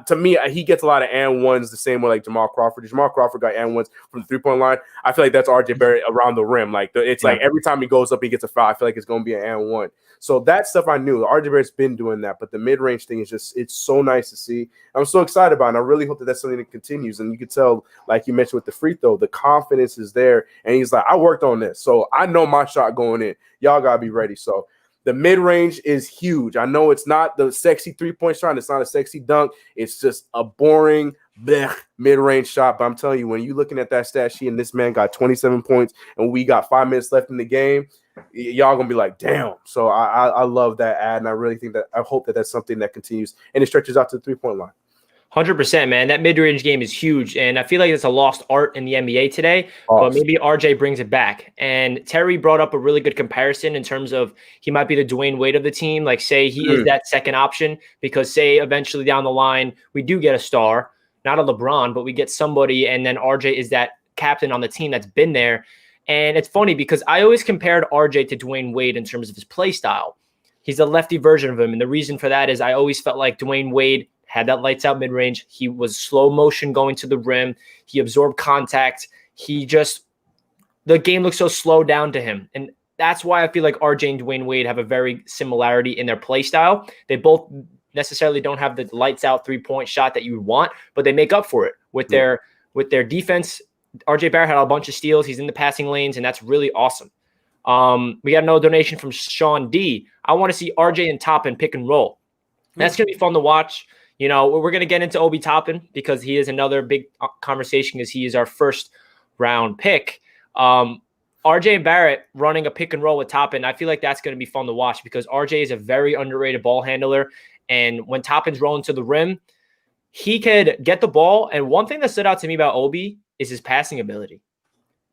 to me, he gets a lot of and ones the same way like Jamal Crawford. Jamal Crawford got and ones from the 3-point line. I feel like that's RJ Barrett around the rim. Like like every time he goes up, he gets a foul. I feel like it's going to be an and one. So that stuff I knew. RJ Barrett's been doing that, but the mid-range thing is just, it's so nice to see. I'm so excited about it, and I really hope that that's something that continues. And you can tell, like you mentioned with the free throw, the confidence is there, and he's like, I worked on this, so I know my shot going in. Y'all got to be ready. So the mid-range is huge. I know it's not the sexy three-point shot. It's not a sexy dunk. It's just a boring mid-range shot. But I'm telling you, when you're looking at that stat sheet and this man got 27 points and we got 5 minutes left in the game, y'all going to be like, damn. So I love that ad, and I really think that – I hope that that's something that continues and it stretches out to the three-point line. 100%, man. That mid-range game is huge, and I feel like it's a lost art in the NBA today, but maybe RJ brings it back. And Terry brought up a really good comparison in terms of he might be the Dwayne Wade of the team. Like, say he is that second option because, say, eventually down the line we do get a star, not a LeBron, but we get somebody, and then RJ is that captain on the team that's been there. And it's funny because I always compared RJ to Dwayne Wade in terms of his play style. He's a lefty version of him, and the reason for that is I always felt like Dwayne Wade had that lights out mid-range. He was slow motion going to the rim. He absorbed contact. The game looks so slow down to him. And that's why I feel like RJ and Dwayne Wade have a very similarity in their play style. They both necessarily don't have the lights out 3-point shot that you want, but they make up for it with their defense. RJ Barrett had a bunch of steals. He's in the passing lanes, and that's really awesome. We got another donation from Sean D. I want to see RJ and Toppin pick and roll. That's going to be fun to watch. You know, we're going to get into Obi Toppin because he is another big conversation because he is our first round pick. RJ and Barrett running a pick and roll with Toppin, I feel like that's going to be fun to watch because RJ is a very underrated ball handler. And when Toppin's rolling to the rim, he could get the ball. And one thing that stood out to me about Obi is his passing ability.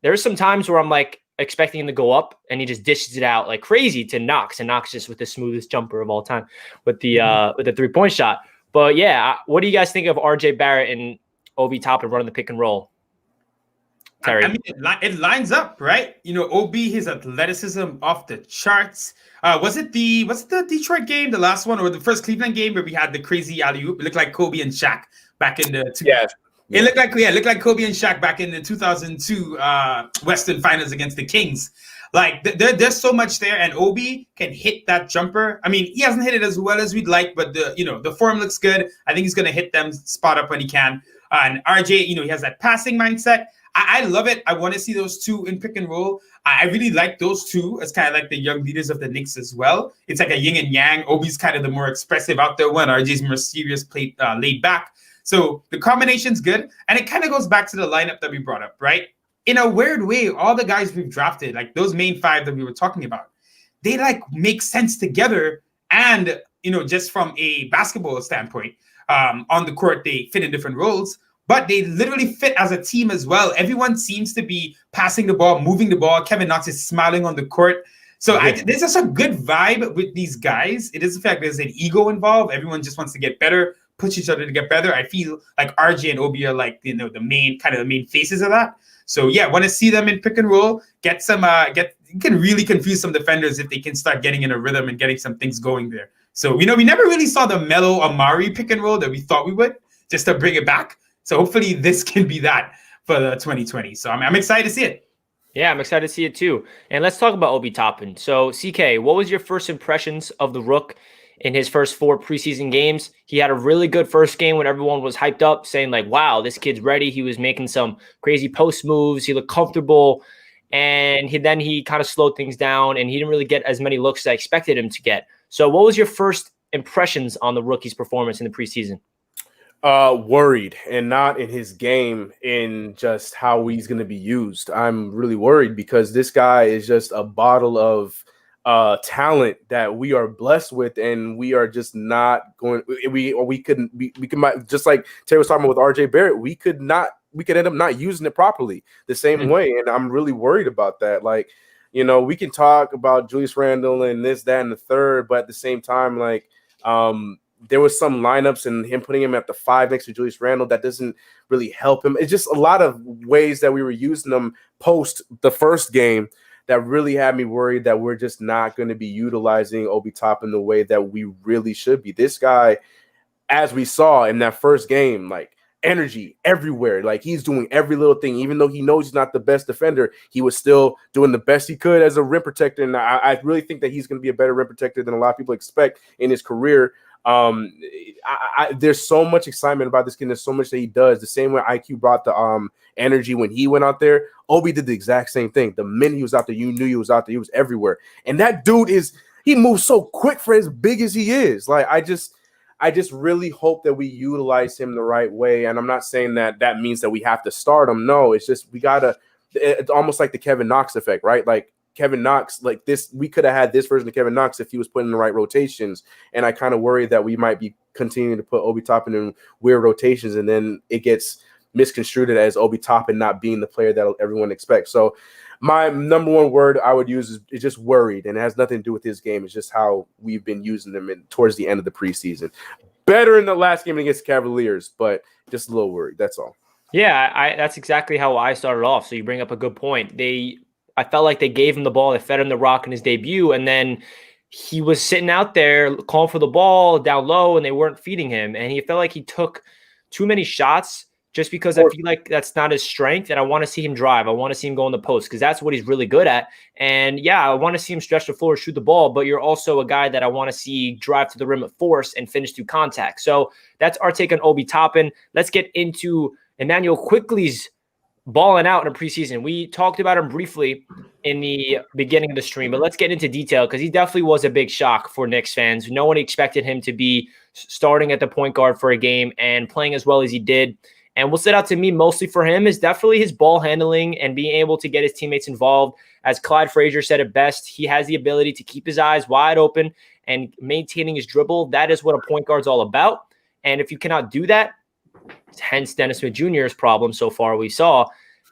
There's some times where I'm like expecting him to go up and he just dishes it out like crazy to Knox, and Knox just with the smoothest jumper of all time with the 3-point shot. But yeah, what do you guys think of RJ Barrett and Obi Toppin running the pick and roll? Terry. I mean, it lines up, right? You know, Obi, his athleticism off the charts. Was it the Detroit game, the last one, or the first Cleveland game where we had the crazy alley-oop? It looked like Kobe and Shaq back in the It looked like Kobe and Shaq back in the 2002 Western Finals against the Kings. Like there's so much there, and Obi can hit that jumper. I mean, he hasn't hit it as well as we'd like, but the form looks good. I think he's gonna hit them spot up when he can. And RJ, he has that passing mindset. I love it. I want to see those two in pick and roll. I really like those two as kind of like the young leaders of the Knicks as well. It's like a yin and yang. Obi's kind of the more expressive out there one. RJ's more serious, laid back. So the combination's good, and it kind of goes back to the lineup that we brought up, right? In a weird way, all the guys we've drafted, like those main 5 that we were talking about, they like make sense together. And, just from a basketball standpoint, on the court, they fit in different roles, but they literally fit as a team as well. Everyone seems to be passing the ball, moving the ball. Kevin Knox is smiling on the court. So there's just a good vibe with these guys. It is the fact there's an ego involved. Everyone just wants to get better, push each other to get better. I feel like RJ and Obi are like, the main faces of that. So yeah, want to see them in pick and roll, you can really confuse some defenders if they can start getting in a rhythm and getting some things going there. So, we never really saw the Melo Amari pick and roll that we thought we would, just to bring it back. So hopefully this can be that for the 2020. So I'm excited to see it. Yeah, I'm excited to see it too. And let's talk about Obi Toppin. So CK, what was your first impressions of the Rook in his first 4 preseason games? He had a really good first game when everyone was hyped up, saying like, wow, this kid's ready. He was making some crazy post moves. He looked comfortable. And then he kind of slowed things down, and he didn't really get as many looks as I expected him to get. So what was your first impressions on the rookie's performance in the preseason? Worried, and not in his game, in just how he's going to be used. I'm really worried because this guy is just a bottle of talent that we are blessed with, and we are just not going. We could just like Terry was talking about with RJ Barrett, we could end up not using it properly the same way, and I'm really worried about that. Like, we can talk about Julius Randle and this, that, and the third, but at the same time, like, there was some lineups and him putting him at the 5 next to Julius Randle that doesn't really help him. It's just a lot of ways that we were using them post the first game that really had me worried that we're just not going to be utilizing Obi Toppin the way that we really should be. This guy, as we saw in that first game, like, energy everywhere. Like, he's doing every little thing, even though he knows he's not the best defender. He was still doing the best he could as a rim protector, and I really think that he's going to be a better rim protector than a lot of people expect in his career. There's so much excitement about this kid. There's so much that he does. The same way IQ brought the energy when he went out there, Obi did the exact same thing. The minute he was out there, you knew he was out there. He was everywhere. And that dude he moves so quick for as big as he is. Like, I just really hope that we utilize him the right way. And I'm not saying that means that we have to start him. No, it's just it's almost like the Kevin Knox effect, right? Like, Kevin Knox, like this, we could have had this version of Kevin Knox if he was put in the right rotations. And I kind of worry that we might be continuing to put Obi Toppin in weird rotations, and then it gets misconstrued as Obi Toppin not being the player that everyone expects. So my number one word I would use is just worried, and it has nothing to do with his game. It's just how we've been using him towards the end of the preseason. Better in the last game against the Cavaliers, but just a little worried. That's all. Yeah, that's exactly how I started off. So you bring up a good point. I felt like they gave him the ball. They fed him the rock in his debut, and then he was sitting out there calling for the ball down low, and they weren't feeding him. And he felt like he took too many shots just because I feel like that's not his strength, and I want to see him drive. I want to see him go in the post because that's what he's really good at. And, yeah, I want to see him stretch the floor, shoot the ball, but you're also a guy that I want to see drive to the rim at force and finish through contact. So that's our take on Obi Toppin. Let's get into Emmanuel Quickley's balling out in a preseason. We talked about him briefly in the beginning of the stream, but let's get into detail because he definitely was a big shock for Knicks fans. No one expected him to be starting at the point guard for a game and playing as well as he did. And what stood out to me mostly for him is definitely his ball handling and being able to get his teammates involved. As Clyde Frazier said it best, he has the ability to keep his eyes wide open and maintaining his dribble. That is what a point guard's all about. And if you cannot do that, hence Dennis Smith Jr.'s problem so far we saw,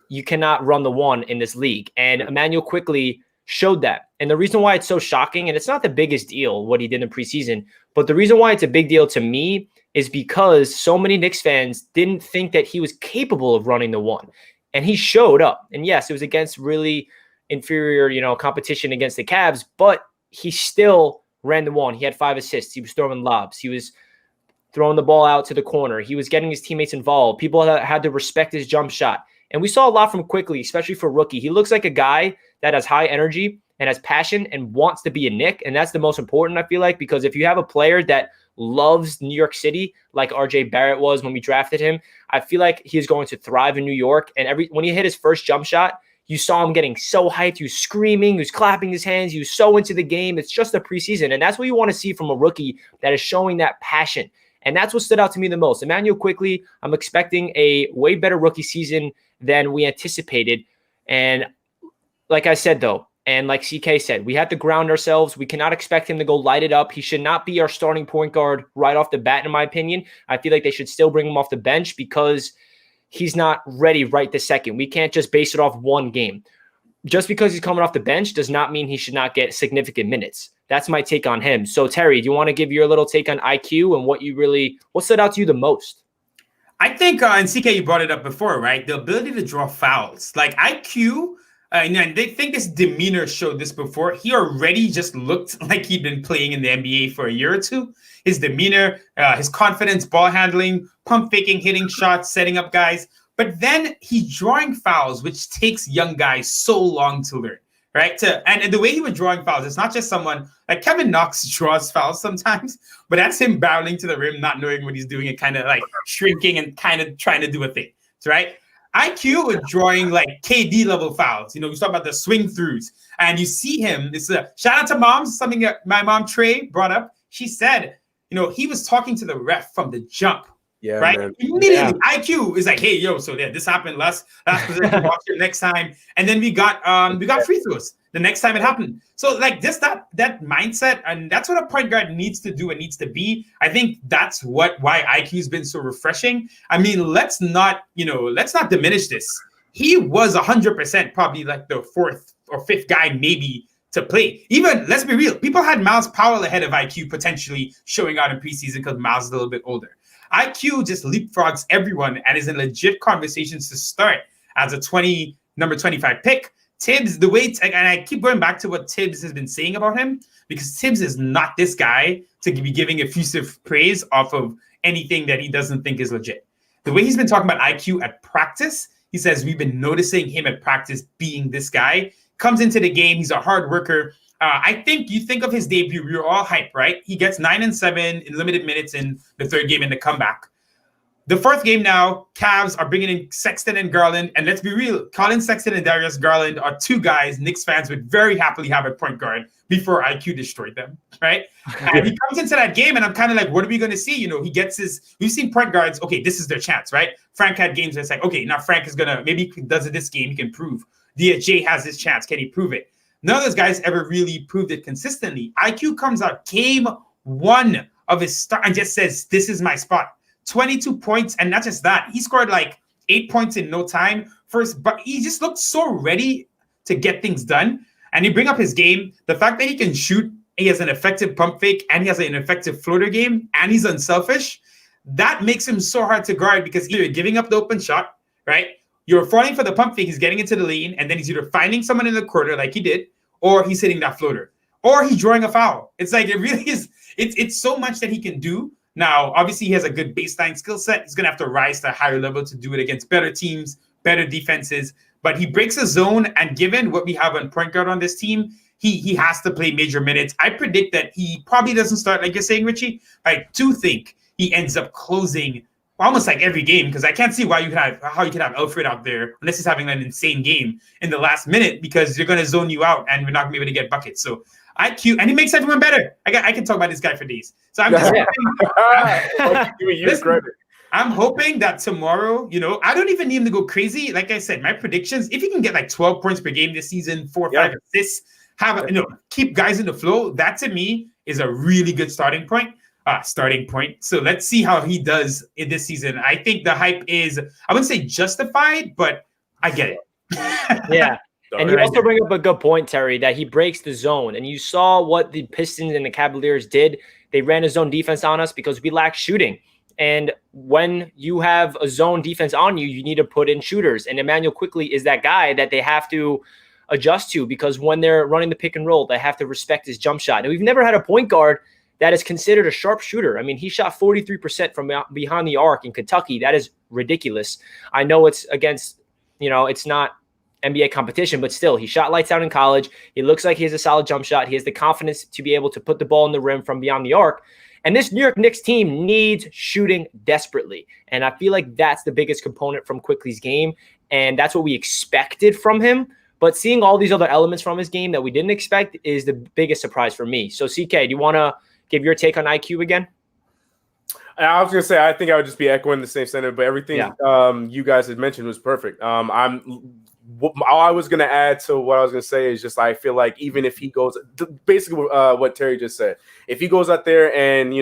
you cannot run the one in this league. And Emmanuel Quickley showed that. And the reason why it's so shocking, and it's not the biggest deal what he did in preseason, but the reason why it's a big deal to me is because so many Knicks fans didn't think that he was capable of running the one. And he showed up. And yes, it was against really inferior, competition against the Cavs, but he still ran the one. He had 5 assists. He was throwing lobs. He was throwing the ball out to the corner. He was getting his teammates involved. People had to respect his jump shot. And we saw a lot from Quickley, especially for rookie. He looks like a guy that has high energy and has passion and wants to be a Knick. And that's the most important, I feel like, because if you have a player that loves New York City, like RJ Barrett was when we drafted him, I feel like he's going to thrive in New York. And when he hit his first jump shot, you saw him getting so hyped. He was screaming. He was clapping his hands. He was so into the game. It's just a preseason. And that's what you want to see from a rookie that is showing that passion. And that's what stood out to me the most. Emmanuel Quickley, I'm expecting a way better rookie season than we anticipated. And like I said, though, and like CK said, we have to ground ourselves. We cannot expect him to go light it up. He should not be our starting point guard right off the bat, in my opinion. I feel like they should still bring him off the bench because he's not ready right this second. We can't just base it off one game. Just because he's coming off the bench does not mean he should not get significant minutes. That's my take on him. So, Terry, do you want to give your little take on IQ and what stood out to you the most? I think, and CK, you brought it up before, right? The ability to draw fouls. Like IQ, and they think his demeanor showed this before. He already just looked like he'd been playing in the NBA for a year or two. His demeanor, his confidence, ball handling, pump faking, hitting shots, setting up guys. But then he's drawing fouls, which takes young guys so long to learn, right? And the way he was drawing fouls, it's not just someone like Kevin Knox draws fouls sometimes, but that's him barreling to the rim, not knowing what he's doing and kind of like shrinking and kind of trying to do a thing, right? IQ was drawing like KD level fouls. We talk about the swing throughs, and you see him. It's a shout out to moms, something that my mom Trey brought up. She said he was talking to the ref from the jump. Yeah, right. Man. Immediately, IQ is like, hey, yo, so yeah, this happened last possession. Watch it next time, and then we got free throws the next time it happened. So like just that mindset, and that's what a point guard needs to do and needs to be. I think that's why IQ's been so refreshing. I mean, let's not diminish this. He was 100% probably like the fourth or fifth guy maybe to play. Even, let's be real, people had Miles Powell ahead of IQ potentially showing out in preseason because Miles is a little bit older. IQ just leapfrogs everyone and is in legit conversations to start as a number 25 pick. Thibs, and I keep going back to what Thibs has been saying about him, because Thibs is not this guy to be giving effusive praise off of anything that he doesn't think is legit. The way he's been talking about IQ at practice, he says we've been noticing him at practice being this guy. Comes into the game, he's a hard worker. I think you think of his debut, we were all hyped, right? He gets 9 and 7 in limited minutes in the third game in the comeback. The fourth game now, Cavs are bringing in Sexton and Garland. And let's be real, Colin Sexton and Darius Garland are two guys Knicks fans would very happily have at point guard before IQ destroyed them, right? And he comes into that game and I'm kind of like, what are we going to see? He gets we've seen point guards, okay, this is their chance, right? Frank had games that's like, okay, now Frank is going to, maybe he does it this game, he can prove. DSJ has his chance, can he prove it? None of those guys ever really proved it consistently. IQ comes out game one of his start and just says, this is my spot. 22 points, and not just that. He scored like 8 points in no time. But he just looked so ready to get things done. And you bring up his game, the fact that he can shoot, he has an effective pump fake, and he has an effective floater game, and he's unselfish. That makes him so hard to guard because either giving up the open shot, right? You're falling for the pump fake, he's getting into the lane, and then he's either finding someone in the corner like he did, or he's hitting that floater, or he's drawing a foul. It's like, it really is, it's so much that he can do. Now, obviously, he has a good baseline skill set. He's going to have to rise to a higher level to do it against better teams, better defenses. But he breaks a zone, and given what we have on point guard on this team, he has to play major minutes. I predict that he probably doesn't start, like you're saying, Richie. I do think he ends up closing almost like every game, because I can't see how you could have Alfred out there unless he's having an insane game in the last minute, because you're going to zone you out and we're not going to be able to get buckets. So IQ, and he makes everyone better. I can talk about this guy for days. So I'm just I'm hoping that tomorrow, I don't even need him to go crazy. Like I said, my predictions, if he can get like 12 points per game this season, 4 or 5 assists, keep guys in the flow, that to me is a really good starting point. So let's see how he does in this season. I think the hype is, I wouldn't say justified, but I get it. Yeah. And you also bring up a good point, Terry, that he breaks the zone. And you saw what the Pistons and the Cavaliers did. They ran a zone defense on us because we lacked shooting. And when you have a zone defense on you, you need to put in shooters. And Emmanuel Quickley is that guy that they have to adjust to, because when they're running the pick and roll, they have to respect his jump shot. And we've never had a point guard that is considered a sharp shooter. I mean, he shot 43% from behind the arc in Kentucky. That is ridiculous. I know it's against, it's not NBA competition, but still, he shot lights out in college. He looks like he has a solid jump shot. He has the confidence to be able to put the ball in the rim from beyond the arc. And this New York Knicks team needs shooting desperately. And I feel like that's the biggest component from Quickley's game. And that's what we expected from him. But seeing all these other elements from his game that we didn't expect is the biggest surprise for me. So, CK, do you want to give your take on IQ again? I was going to say, I think I would just be echoing the same sentiment, but everything you guys had mentioned was perfect. All I was going to add to what I was going to say is just, I feel like even if he goes, basically what Terry just said, if he goes out there and,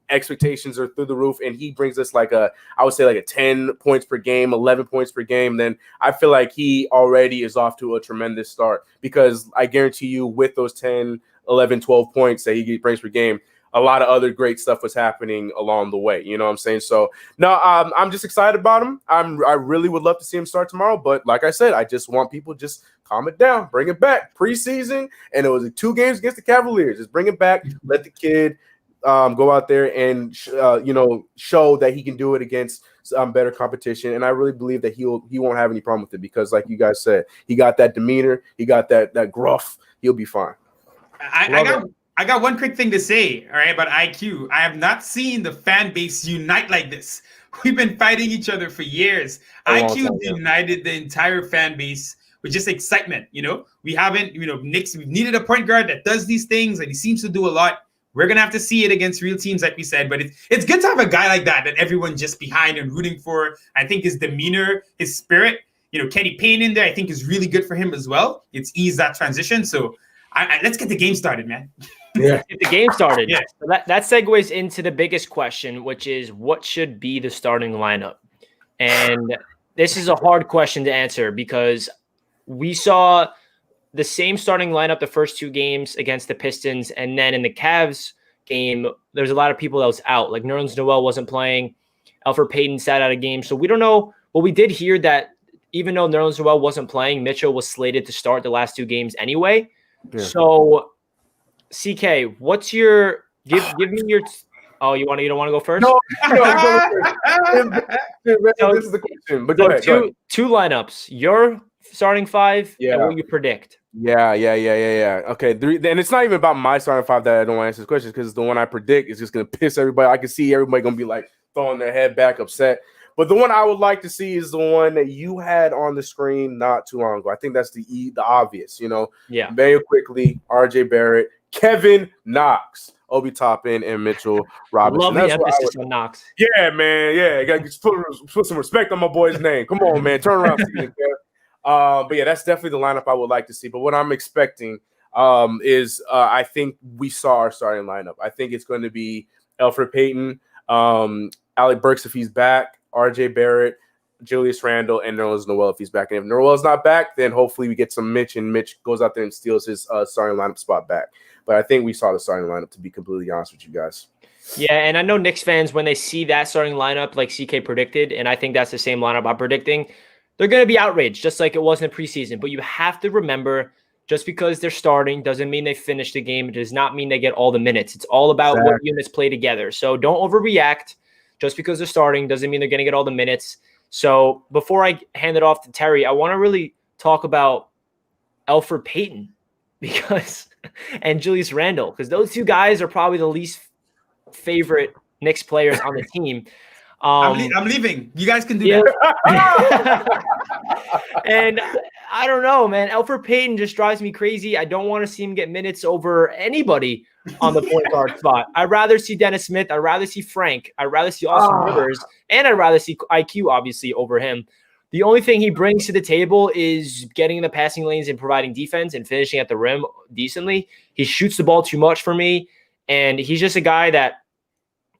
expectations are through the roof and he brings us I would say a 10 points per game, 11 points per game, then I feel like he already is off to a tremendous start, because I guarantee you with those 10, 11, 12 points that he brings per game, a lot of other great stuff was happening along the way. You know what I'm saying? So no, I'm just excited about him. I really would love to see him start tomorrow. But like I said, I just want people just calm it down, bring it back. Preseason, and it was 2 games against the Cavaliers. Just bring it back. Let the kid go out there and show that he can do it against better competition. And I really believe that he won't have any problem with it, because like you guys said, he got that demeanor, he got that gruff. He'll be fine. I got one quick thing to say, all right, about IQ. I have not seen the fan base unite like this. We've been fighting each other for years. IQ united the entire fan base with just excitement. We haven't, Knicks, we've needed a point guard that does these things, and he seems to do a lot. We're going to have to see it against real teams, like we said. But it's good to have a guy like that everyone just behind and rooting for. I think his demeanor, his spirit, Kenny Payne in there, I think is really good for him as well. It's eased that transition. So let's get the game started, man. Yeah. Get the game started. Yeah. So that segues into the biggest question, which is what should be the starting lineup? And this is a hard question to answer because we saw the same starting lineup the first two games against the Pistons, and then in the Cavs game, there's a lot of people that was out. Like Nerlens Noel wasn't playing. Alfred Payton sat out of game. So we don't know. But we did hear that even though Nerlens Noel wasn't playing, Mitchell was slated to start the last two games anyway. Yeah. So, CK, what's your give me your oh, you don't want to go first? No, this is the question. But go ahead. Two lineups. Your starting five and what you predict. Yeah. Okay, and it's not even about my starting five that I don't want to answer this question because the one I predict is just going to piss everybody. I can see everybody going to be like throwing their head back upset. But the one I would like to see is the one that you had on the screen not too long ago. I think that's the obvious, Yeah. Very quickly, RJ Barrett, Kevin Knox, Obi Toppin, and Mitchell Robinson. Love the emphasis on Knox. Yeah, man. Yeah, got to put some respect on my boy's name. Come on, man. Turn around. But yeah, that's definitely the lineup I would like to see. But what I'm expecting is I think we saw our starting lineup. I think it's going to be Alfred Payton, Alec Burks if he's back, RJ Barrett, Julius Randle, and Nerlens Noel if he's back. And if Noel's not back, then hopefully we get some Mitch, and Mitch goes out there and steals his starting lineup spot back. But I think we saw the starting lineup, to be completely honest with you guys. Yeah, and I know Knicks fans, when they see that starting lineup like CK predicted, and I think that's the same lineup I'm predicting, they're going to be outraged, just like it was in the preseason. But you have to remember, just because they're starting doesn't mean they finish the game. It does not mean they get all the minutes. It's all about what units play together. So don't overreact. Just because they're starting doesn't mean they're going to get all the minutes. So before I hand it off to Terry, I want to really talk about Alfred Payton and Julius Randle, because those two guys are probably the least favorite Knicks players on the team. I'm leaving. You guys can do that. And I don't know, man. Alfred Payton just drives me crazy. I don't want to see him get minutes over anybody on the point guard spot. I'd rather see Dennis Smith. I'd rather see Frank. I'd rather see Austin Rivers. And I'd rather see IQ, obviously, over him. The only thing he brings to the table is getting in the passing lanes and providing defense and finishing at the rim decently. He shoots the ball too much for me. And he's just a guy that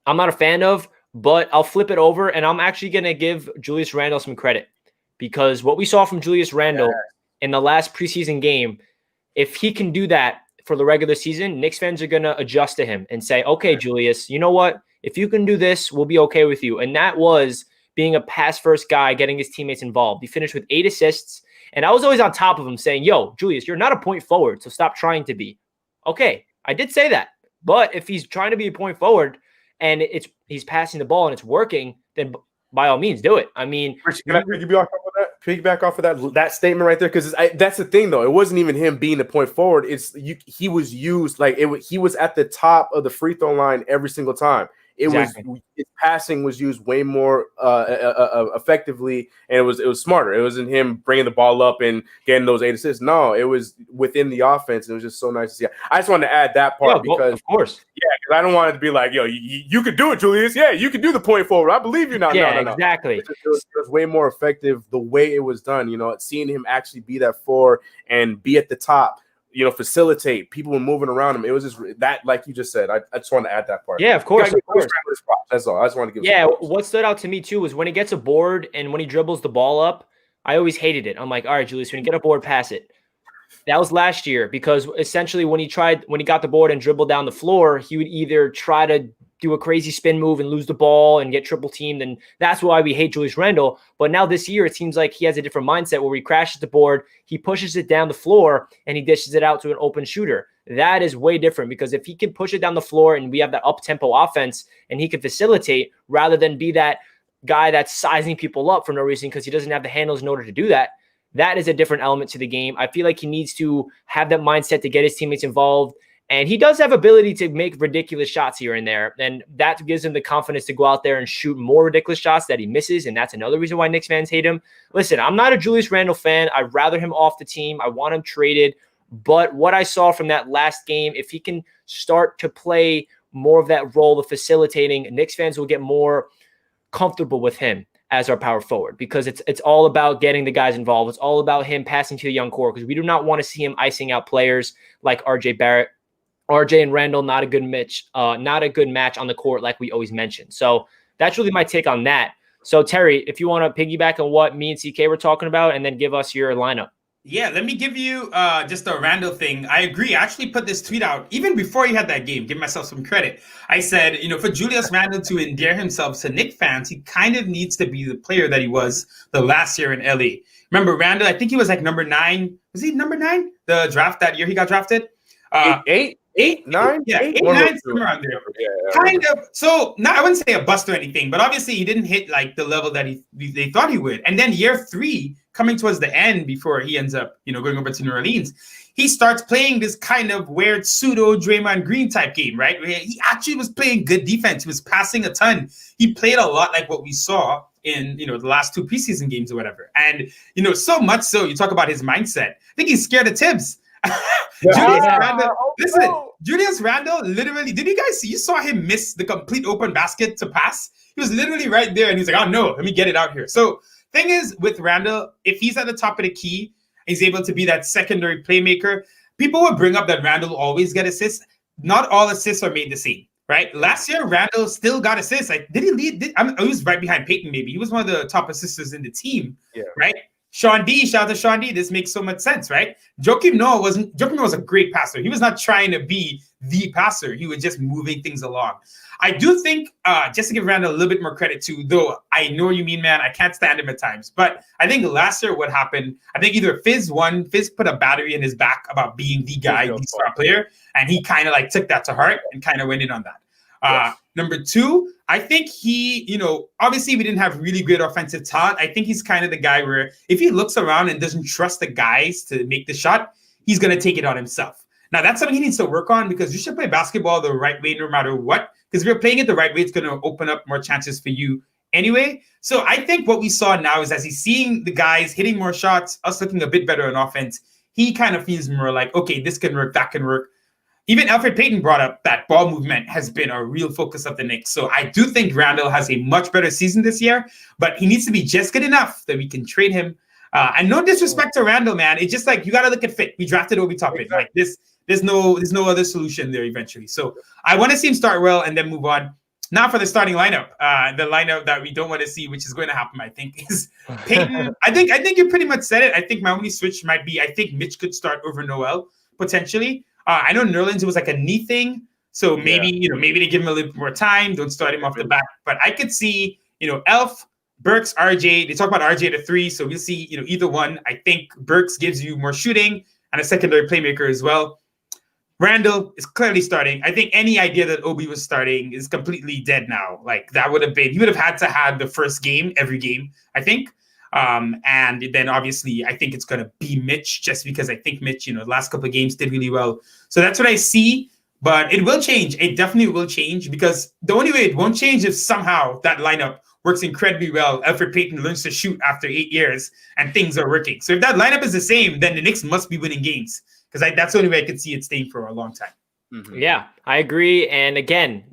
I'm not a fan of. But I'll flip it over, and I'm actually going to give Julius Randle some credit, because what we saw from Julius Randle in the last preseason game, if he can do that for the regular season, Knicks fans are going to adjust to him and say, okay, Julius, you know what? If you can do this, we'll be okay with you. And that was being a pass-first guy, getting his teammates involved. He finished with 8 assists, and I was always on top of him saying, yo, Julius, you're not a point forward, so stop trying to be. Okay, I did say that. But if he's trying to be a point forward, and he's passing the ball and it's working, then by all means do it. I mean, can I piggyback off of that statement right there? Because that's the thing, though. It wasn't even him being the point forward. He was used he was at the top of the free throw line every single time. His passing was used way more effectively, and it was smarter. It wasn't him bringing the ball up and getting those 8 assists. No, it was within the offense. It was just so nice to see. I just wanted to add that part because, of course, because I don't want it to be like, yo, you could do it, Julius. Yeah, you could do the point forward. I believe you now. Yeah, no. Exactly. It was way more effective the way it was done. Seeing him actually be that 4 and be at the top. Facilitate. People were moving around him. It was just that, like you just said. I just want to add that part. Yeah, of course. That's all. I just want to give. Yeah, what stood out to me too was when he gets a board and when he dribbles the ball up. I always hated it. I'm like, all right, Julius, when you get a board, pass it. That was last year because essentially when he got the board and dribbled down the floor, he would either try to do a crazy spin move and lose the ball and get triple teamed. And that's why we hate Julius Randle. But now this year, it seems like he has a different mindset where he crashes the board, he pushes it down the floor, and he dishes it out to an open shooter. That is way different because if he can push it down the floor and we have that up-tempo offense and he can facilitate rather than be that guy that's sizing people up for no reason because he doesn't have the handles in order to do that, that is a different element to the game. I feel like he needs to have that mindset to get his teammates involved. And he does have ability to make ridiculous shots here and there. And that gives him the confidence to go out there and shoot more ridiculous shots that he misses. And that's another reason why Knicks fans hate him. Listen, I'm not a Julius Randle fan. I'd rather him off the team. I want him traded. But what I saw from that last game, if he can start to play more of that role of facilitating, Knicks fans will get more comfortable with him as our power forward, because it's all about getting the guys involved. It's all about him passing to the young core, because we do not want to see him icing out players like RJ Barrett. RJ and Randall, not a good match on the court like we always mention. So that's really my take on that. So Terry, if you want to piggyback on what me and CK were talking about and then give us your lineup. Yeah, let me give you just a Randall thing. I agree. I actually put this tweet out even before he had that game. Give myself some credit. I said, for Julius Randle to endear himself to Knicks fans, he kind of needs to be the player that he was the last year in LA. Remember, Randall, I think he was like number 9. Was he number 9? The draft that year he got drafted? 8, 9? Yeah, 8, 9, somewhere around there. Yeah, kind of. So, I wouldn't say a bust or anything, but obviously he didn't hit like the level that they thought he would. And then year 3, coming towards the end before he ends up, going over to New Orleans, he starts playing this kind of weird pseudo Draymond Green type game, right? Where he actually was playing good defense. He was passing a ton. He played a lot like what we saw in, the last 2 preseason games or whatever. And, so much so, you talk about his mindset. I think he's scared of Thibs. Julius Randle literally, did you guys see? You saw him miss the complete open basket to pass. He was literally right there and he's like, oh no, let me get it out here. So thing is with Randle, if he's at the top of the key, he's able to be that secondary playmaker. People would bring up that Randle always get assists. Not all assists are made the same, right? Last year, Randle still got assists. Like, did he lead? He was right behind Payton, maybe. He was one of the top assisters in the team, right? Sean D, shout out to Sean D. This makes so much sense, right? Joakim Noah was a great passer. He was not trying to be the passer. He was just moving things along. I do think, just to give Randall a little bit more credit too, though I know what you mean, man, I can't stand him at times. But I think last year what happened, I think either Fizz put a battery in his back about being the guy, the star player, and he kind of like took that to heart and kind of went in on that. Number 2, I think he, obviously we didn't have really great offensive talent. I think he's kind of the guy where if he looks around and doesn't trust the guys to make the shot, he's going to take it on himself. Now, that's something he needs to work on, because you should play basketball the right way no matter what. Because if you're playing it the right way, it's going to open up more chances for you anyway. So I think what we saw now is as he's seeing the guys hitting more shots, us looking a bit better on offense, he kind of feels more like, okay, this can work, that can work. Even Alfred Payton brought up that ball movement has been a real focus of the Knicks. So I do think Randall has a much better season this year, but he needs to be just good enough that we can trade him. And no disrespect to Randall, man. It's just like, you got to look at fit. We drafted Obi Toppin. Exactly. Like this, there's no other solution there eventually. So I want to see him start well and then move on. Now for the starting lineup, the lineup that we don't want to see, which is going to happen, I think, is Payton. I think you pretty much said it. I think my only switch might be, I think Mitch could start over Noel potentially. I know Nerlens, it was like a knee thing. So maybe, maybe they give him a little bit more time. Don't start him off the back. But I could see, Elf, Burks, RJ. They talk about RJ at a 3. So we'll see, either one. I think Burks gives you more shooting and a secondary playmaker as well. Randall is clearly starting. I think any idea that Obi was starting is completely dead now. Like that would have been, he would have had to have the first game, every game, I think. And then obviously I think it's going to be Mitch, just because I think Mitch, the last couple of games did really well. So that's what I see, but it will change. It definitely will change, because the only way it won't change is somehow that lineup works incredibly well. Alfred Payton learns to shoot after 8 years and things are working. So if that lineup is the same, then the Knicks must be winning games, because that's the only way I could see it staying for a long time. Mm-hmm. Yeah, I agree. And again,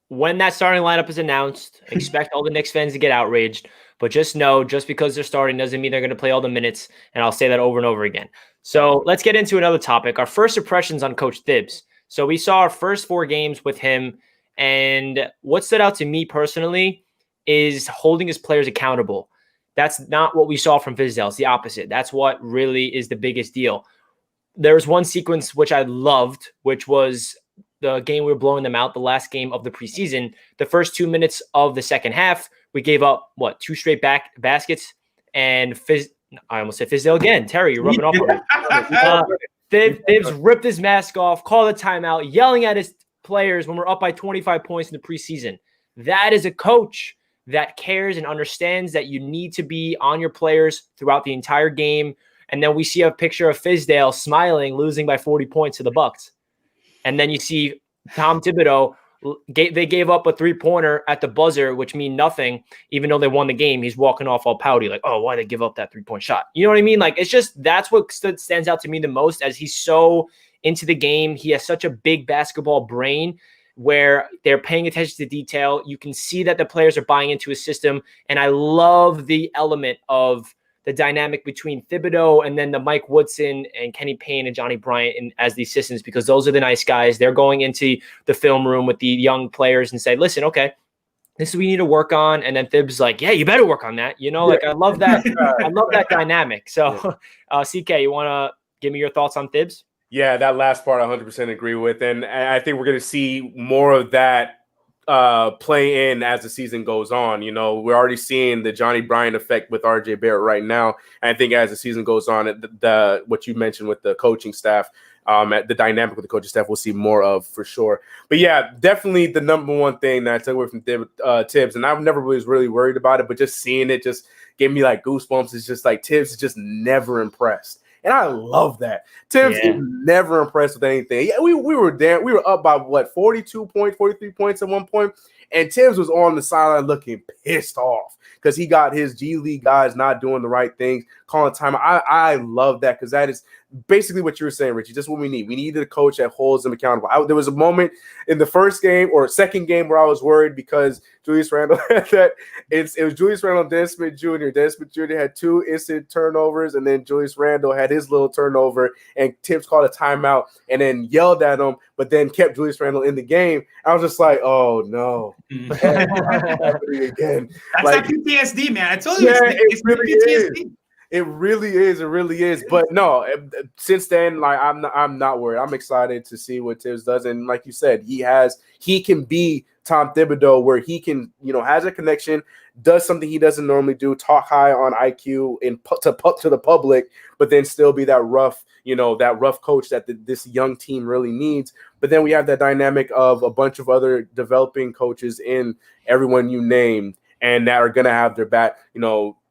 when that starting lineup is announced, expect all the Knicks fans to get outraged. But just know, just because they're starting doesn't mean they're going to play all the minutes. And I'll say that over and over again. So let's get into another topic. Our first impressions on Coach Thibs. So we saw our first 4 games with him. And what stood out to me personally is holding his players accountable. That's not what we saw from Fizdale. It's the opposite. That's what really is the biggest deal. There was one sequence which I loved, which was the game we were blowing them out, the last game of the preseason. The first 2 minutes of the second half, we gave up, 2 straight baskets, and I almost said Fizdale again. Terry, you're rubbing off on me. Thibs ripped his mask off, called a timeout, yelling at his players when we're up by 25 points in the preseason. That is a coach that cares and understands that you need to be on your players throughout the entire game. And then we see a picture of Fizdale smiling, losing by 40 points to the Bucks. And then you see Tom Thibodeau they gave up a 3-pointer at the buzzer, which mean nothing, even though they won the game. He's walking off all pouty, like, oh, why they give up that 3-point shot? You know what I mean? Like, it's just, that's what stands out to me the most, as he's so into the game. He has such a big basketball brain where they're paying attention to detail. You can see that the players are buying into his system. And I love the element of the dynamic between Thibodeau and then the Mike Woodson and Kenny Payne and Johnny Bryant as the assistants, because those are the nice guys. They're going into the film room with the young players and say, listen, okay, this is what we need to work on. And then Thibs like, yeah, you better work on that. You know, like, I love that. I love that dynamic. So CK, you want to give me your thoughts on Thibs? Yeah, that last part I 100% agree with. And I think we're going to see more of that play in as the season goes on. You know, we're already seeing the Johnny Bryant effect with RJ Barrett right now. And I think as the season goes on, what you mentioned with the coaching staff, the dynamic with the coaching staff, we'll see more of for sure. But yeah, definitely the number one thing that I took away from Thibs, and I never was really worried about it, but just seeing it just gave me like goosebumps. It's just like Thibs is just never impressed. And I love that. Thibs is never impressed with anything. Yeah, we were up by 42 points, 43 points at one point. And Thibs was on the sideline looking pissed off because he got his G League guys not doing the right things, calling time. I love that, because that is basically what you were saying, Richie. Just what we need. We needed a coach that holds them accountable. There was a moment in the first game or second game where I was worried because Julius Randle had that. It was Julius Randle and Dennis Smith Jr. Dennis Smith Jr. had 2 instant turnovers, and then Julius Randle had his little turnover, and Thibs called a timeout and then yelled at him, but then kept Julius Randle in the game. I was just like, oh no. Happening again. That's like, like PTSD, man. I told you, it's really PTSD. is. It really is. It really is. But no, since then, like, I'm not worried. I'm excited to see what Thibs does. And like you said, he can be Tom Thibodeau, where he can, has a connection, does something he doesn't normally do, talk high on IQ and to the public, but then still be that rough coach that this young team really needs. But then we have that dynamic of a bunch of other developing coaches in everyone you named, and that are going to have their back,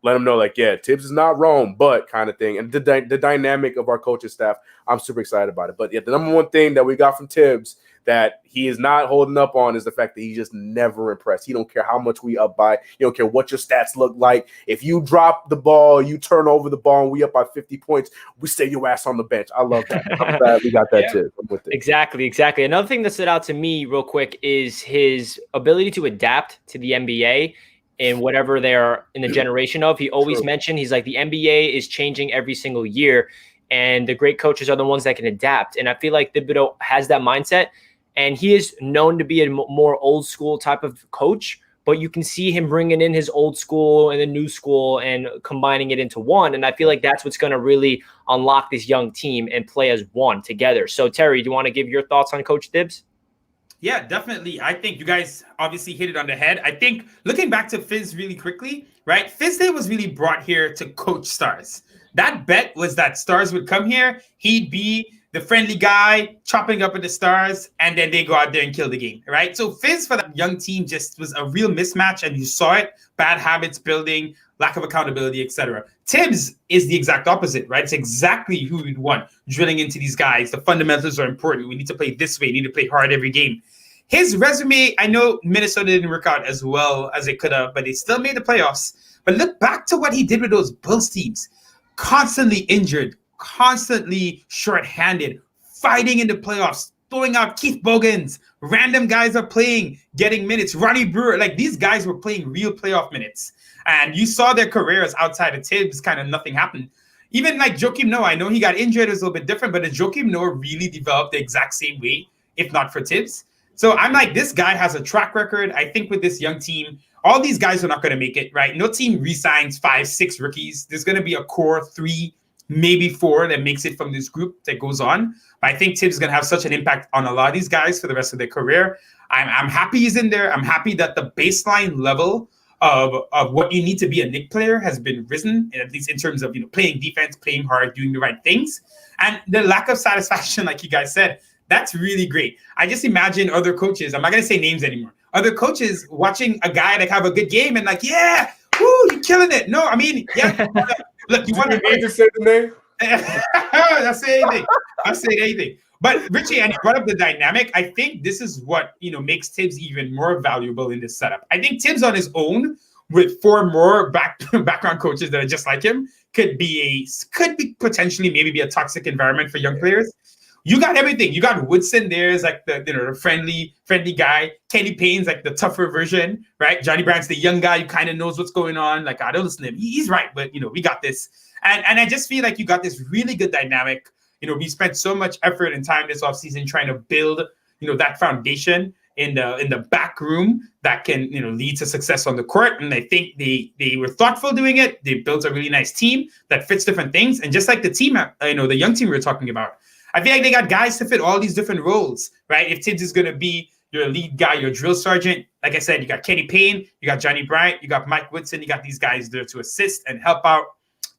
let them know, like, yeah, Thibs is not wrong, but kind of thing. And the dynamic of our coaching staff, I'm super excited about it. But yeah, the number one thing that we got from Thibs that he is not holding up on is the fact that he just never impressed. He don't care how much we up by. You don't care what your stats look like. If you drop the ball, you turn over the ball, and we up by 50 points, we stay your ass on the bench. I love that. I'm glad we got that too. I'm with it. Exactly. Another thing that stood out to me real quick is his ability to adapt to the NBA and whatever they're in the generation of. He always mentioned, he's like, the NBA is changing every single year, and the great coaches are the ones that can adapt. And I feel like Thibodeau has that mindset, and he is known to be a more old school type of coach, but you can see him bringing in his old school and the new school and combining it into one. And I feel like that's what's going to really unlock this young team and play as one together. So Terry, do you want to give your thoughts on Coach Thibs? Yeah, definitely. I think you guys obviously hit it on the head. I think looking back to Fizz really quickly, right? Fizz Day was really brought here to coach stars. That bet was that stars would come here. He'd be the friendly guy chopping up at the stars, and then they go out there and kill the game, right? So Fizz for that young team just was a real mismatch, and you saw it. Bad habits building, lack of accountability, etc. Thibs is the exact opposite, right? It's exactly who we'd want drilling into these guys. The fundamentals are important. We need to play this way. We need to play hard every game. His resume, I know Minnesota didn't work out as well as it could have, but they still made the playoffs. But look back to what he did with those Bulls teams. Constantly injured, constantly shorthanded, fighting in the playoffs, throwing out Keith Bogans. Random guys are playing, getting minutes. Ronnie Brewer, like these guys were playing real playoff minutes. And you saw their careers outside of Thibs, kind of nothing happened. Even like Joakim Noah, I know he got injured, it was a little bit different, but Joakim Noah really developed the exact same way, if not for Thibs. So I'm like, this guy has a track record. I think with this young team, all these guys are not going to make it, right? No team re-signs 5, 6 rookies. There's going to be a core 3, maybe 4 that makes it from this group that goes on. But I think Thibs is going to have such an impact on a lot of these guys for the rest of their career. I'm happy he's in there. I'm happy that the baseline level of what you need to be a Knicks player has been risen, at least in terms of playing defense, playing hard, doing the right things. And the lack of satisfaction, like you guys said, that's really great. I just imagine other coaches, I'm not going to say names anymore, other coaches watching a guy like have a good game and like, yeah, woo, you're killing it. No, I mean, yeah, look, you want to say the name? I'll say anything. But Richie, and you brought up the dynamic. I think this is what makes Thibs even more valuable in this setup. I think Thibs on his own, with 4 more background coaches that are just like him, could be potentially maybe be a toxic environment for young players. You got everything. You got Woodson there is like the friendly guy. Kenny Payne's like the tougher version, right? Johnny Bryant's the young guy who kind of knows what's going on. Like, I don't listen to him. He's right, but we got this. And I just feel like you got this really good dynamic. We spent so much effort and time this offseason trying to build, that foundation in the back room that can, lead to success on the court. And I think they were thoughtful doing it. They built a really nice team that fits different things. And just like the team, the young team we were talking about, I feel like they got guys to fit all these different roles, right? If Thibs is going to be your lead guy, your drill sergeant, like I said, you got Kenny Payne, you got Johnny Bryant, you got Mike Woodson, you got these guys there to assist and help out.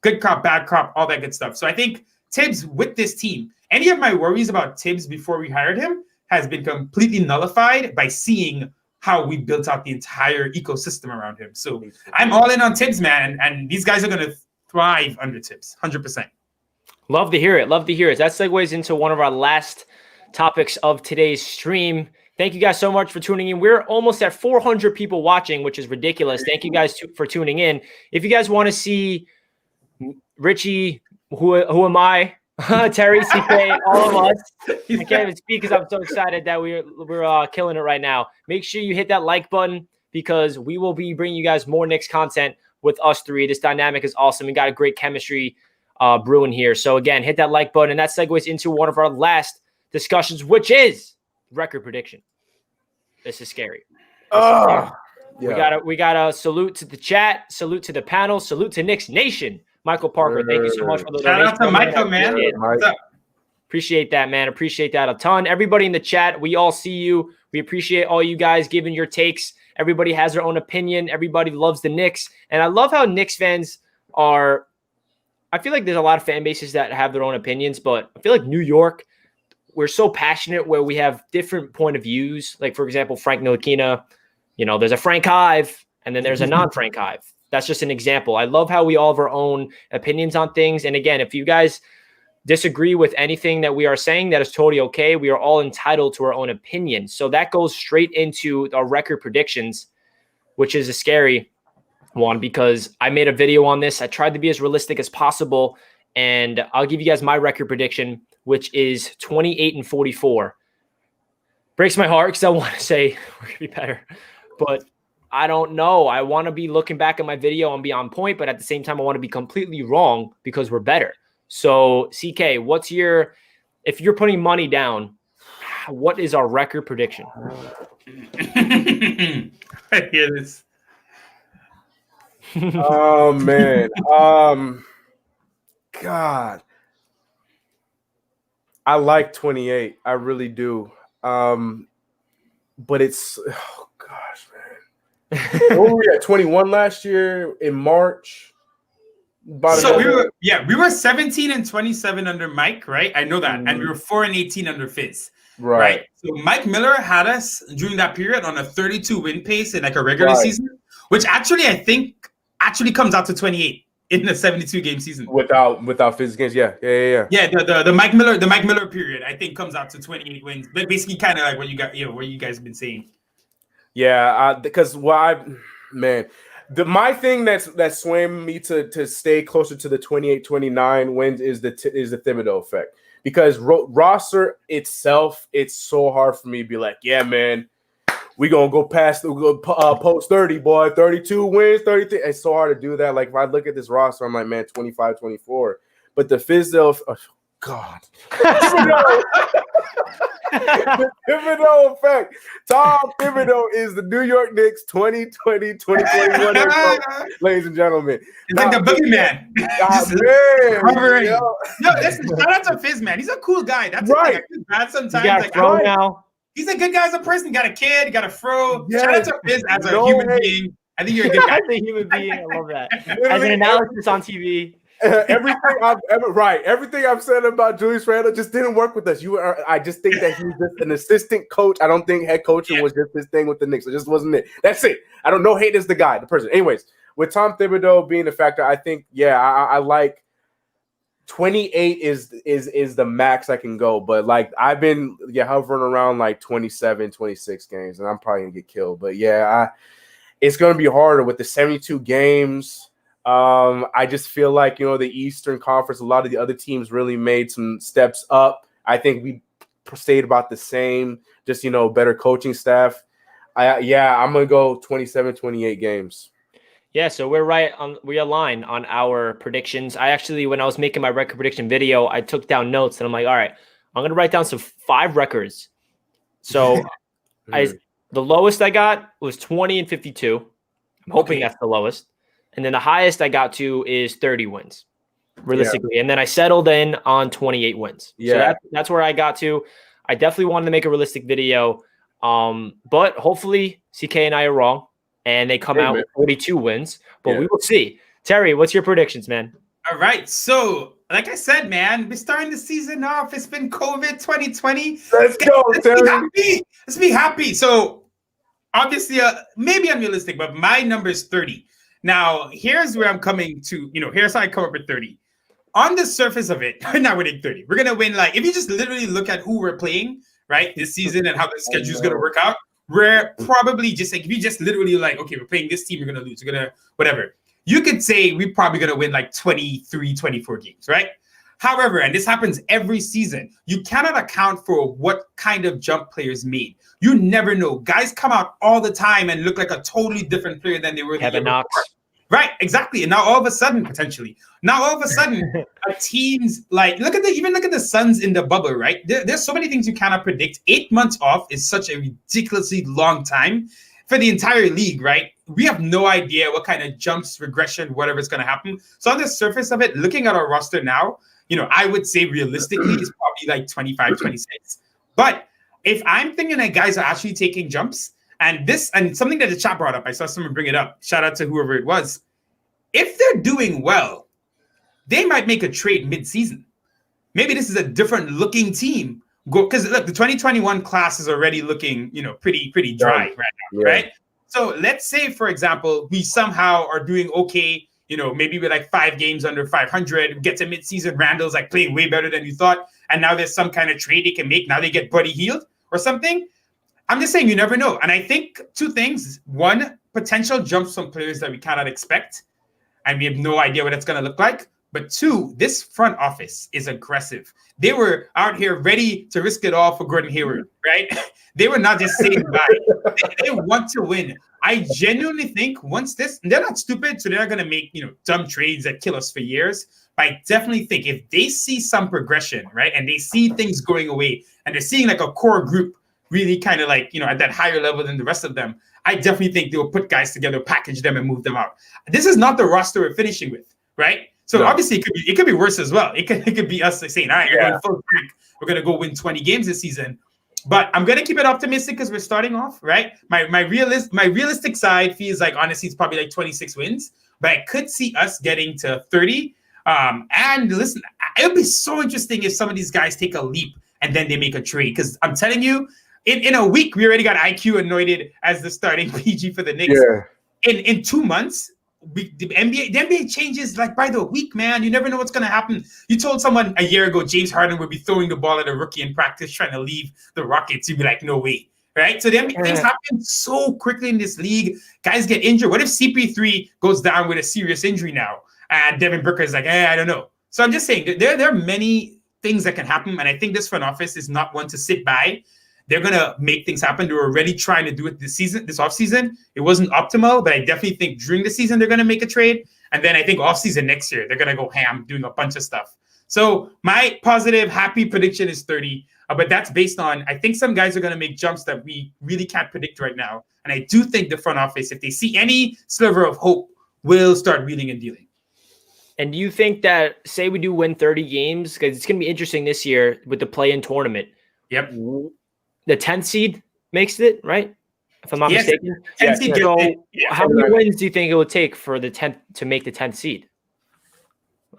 Good cop, bad cop, all that good stuff. So I think Thibs with this team, any of my worries about Thibs before we hired him has been completely nullified by seeing how we built out the entire ecosystem around him. So I'm all in on Thibs, man. And these guys are going to thrive under Thibs, 100%. Love to hear it. Love to hear it. That segues into one of our last topics of today's stream. Thank you guys so much for tuning in. We're almost at 400 people watching, which is ridiculous. Thank you guys for tuning in. If you guys want to see Richie, who am I? Terry, CK, all of us. I can't even speak because I'm so excited that we're killing it right now. Make sure you hit that like button because we will be bringing you guys more Knicks content with us 3. This dynamic is awesome. We got a great chemistry brewing here. So again, hit that like button, and that segues into one of our last discussions, which is record prediction. This is scary. Yeah. We got a salute to the chat, salute to the panel, salute to Knicks Nation. Michael Parker, thank you so much for the donation. Shout out to Michael, man. What's up? Appreciate that, man. Appreciate that a ton. Everybody in the chat, we all see you. We appreciate all you guys giving your takes. Everybody has their own opinion. Everybody loves the Knicks. And I love how Knicks fans are – I feel like there's a lot of fan bases that have their own opinions, but I feel like New York, we're so passionate where we have different point of views. Like, for example, Frank Ntilikina, there's a Frank Hive, and then there's a non-Frank Hive. That's just an example. I love how we all have our own opinions on things. And again, if you guys disagree with anything that we are saying, that is totally okay. We are all entitled to our own opinion. So that goes straight into our record predictions, which is a scary one because I made a video on this. I tried to be as realistic as possible. And I'll give you guys my record prediction, which is 28-44. Breaks my heart because I want to say we're going to be better. But I don't know. I want to be looking back at my video and be on point, but at the same time, I want to be completely wrong because we're better. So, CK, if you're putting money down, what is our record prediction? I hear this. Oh, man. God. I like 28. I really do. But it's, oh, gosh, man. What were we at 21 last year in March? So we were 17 and 27 under Mike, right? I know that. And we were 4 and 18 under Fizz. Right. So Mike Miller had us during that period on a 32 win pace in like a regular season, which actually I think comes out to 28 in the 72 game season. Without Fizz games, yeah. Yeah, the Mike Miller period I think comes out to 28 wins. But basically kind of like what you got, what you guys have been saying. Yeah, because my thing that's swaying me to stay closer to the 28-29 wins is the Thibodeau effect. Because roster itself, it's so hard for me to be like, yeah, man, we gonna go past post 30, boy, 32 wins, 33. It's so hard to do that. Like if I look at this roster, I'm like, man, 25-24. But the Fizdale, oh, God. The Thibodeau effect. Tom Thibodeau is the New York Knicks 2020-2021, ladies and gentlemen. He's like the boogeyman. Listen, shout out to Fizz, man. He's a cool guy. That's right. Bad sometimes. He got a fro now. He's a good guy as a person. He got a kid. He got a fro. Yes. Shout out to Fizz as a human being. I think you're a good guy. As a human being, I love that. As an analysis on TV. Everything I've said about Julius Randle just didn't work with us. I just think that he's just an assistant coach. I don't think head coaching was just his thing with the Knicks. It just wasn't it. That's it. I don't know. Hate is the guy, the person. Anyways, with Tom Thibodeau being a factor, I think, I like 28 is the max I can go, but like I've been hovering around like 27, 26 games, and I'm probably gonna get killed. But it's gonna be harder with the 72 games. I just feel like the Eastern Conference, a lot of the other teams really made some steps up. I think we stayed about the same, just better coaching staff. I'm gonna go 27, 28 games. Yeah, so we align on our predictions. I actually, when I was making my record prediction video, I took down notes and I'm like, all right, I'm gonna write down some 5 records. So the lowest I got was 20 and 52. I'm hoping that's the lowest. And then the highest I got to is 30 wins, realistically. And then I settled in on 28 wins. Yeah. So that's where I got to. I definitely wanted to make a realistic video. But hopefully CK and I are wrong. And they come out with 42 wins, but we will see. Terry, what's your predictions, man? All right. So, like I said, man, we're starting the season off. It's been COVID 2020. Let's go, Terry. Let's be happy. So, obviously, maybe unrealistic, but my number is 30. Now, here's where I'm coming to, here's how I come up with 30. On the surface of it, we're not winning 30. We're going to win, if you just literally look at who we're playing, right, this season and how the schedule is going to work out, we're probably just if you just literally okay, we're playing this team, we're going to lose. We're going to whatever. You could say we're probably going to win 23, 24 games, right? However, and this happens every season, you cannot account for what kind of jump players made. You never know. Guys come out all the time and look like a totally different player than they were. Kevin Knox. Right, exactly. And now all of a sudden, teams look at the Suns in the bubble, right? There's so many things you cannot predict. 8 months off is such a ridiculously long time for the entire league, right? We have no idea what kind of jumps, regression, whatever is going to happen. So on the surface of it, looking at our roster now, I would say realistically it's probably 25, 26. But if I'm thinking that guys are actually taking jumps, and something that the chat brought up, I saw someone bring it up. Shout out to whoever it was. If they're doing well, they might make a trade mid-season. Maybe this is a different looking team. Because look, the 2021 class is already looking, pretty dry right now, right? So let's say, for example, we somehow are doing okay. Maybe we're 5 games under 500. Get to mid-season, Randall's playing way better than you thought, and now there's some kind of trade they can make. Now they get Buddy Hield or something. I'm just saying you never know. And I think 2 things. 1, potential jumps from players that we cannot expect. And we have no idea what it's going to look like. But 2, this front office is aggressive. They were out here ready to risk it all for Gordon Hayward, right? They were not just sitting by. They want to win. I genuinely think once they're not stupid, so they're not going to make, dumb trades that kill us for years. But I definitely think if they see some progression, right, and they see things going away, and they're seeing a core group really kind of at that higher level than the rest of them, I definitely think they'll put guys together, package them, and move them out. This is not the roster we're finishing with, right? So obviously it could be worse as well. It could be us saying, all right, we're going full crank. We're going to go win 20 games this season. But I'm going to keep it optimistic because we're starting off, right? My realistic side feels honestly it's probably 26 wins, but I could see us getting to 30. And listen, it would be so interesting if some of these guys take a leap and then they make a trade. Because I'm telling you, in a week, we already got IQ anointed as the starting PG for the Knicks. Yeah. In 2 months, the NBA changes by the week, man. You never know what's going to happen. You told someone a year ago James Harden would be throwing the ball at a rookie in practice trying to leave the Rockets. You'd be like, no way, right? So things happen so quickly in this league. Guys get injured. What if CP3 goes down with a serious injury now? And Devin Booker is I don't know. So I'm just saying there are many things that can happen. And I think this front office is not one to sit by. They're going to make things happen. They were already trying to do it this offseason. It wasn't optimal, but I definitely think during the season, they're going to make a trade. And then I think offseason next year, they're going to go ham doing a bunch of stuff. So my positive, happy prediction is 30. But that's based on, I think some guys are going to make jumps that we really can't predict right now. And I do think the front office, if they see any sliver of hope, will start wheeling and dealing. And do you think that, say we do win 30 games, because it's going to be interesting this year with the play-in tournament. Yep. The 10th seed makes it, right? If I'm not mistaken. 10th seed. So how many wins do you think it would take for the 10th to make the 10th seed?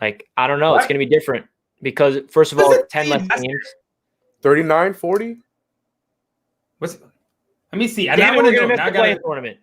I don't know. What? It's going to be different because, first of all, 10 less games. 39, 40? Let me see. I want to make the play-in tournament.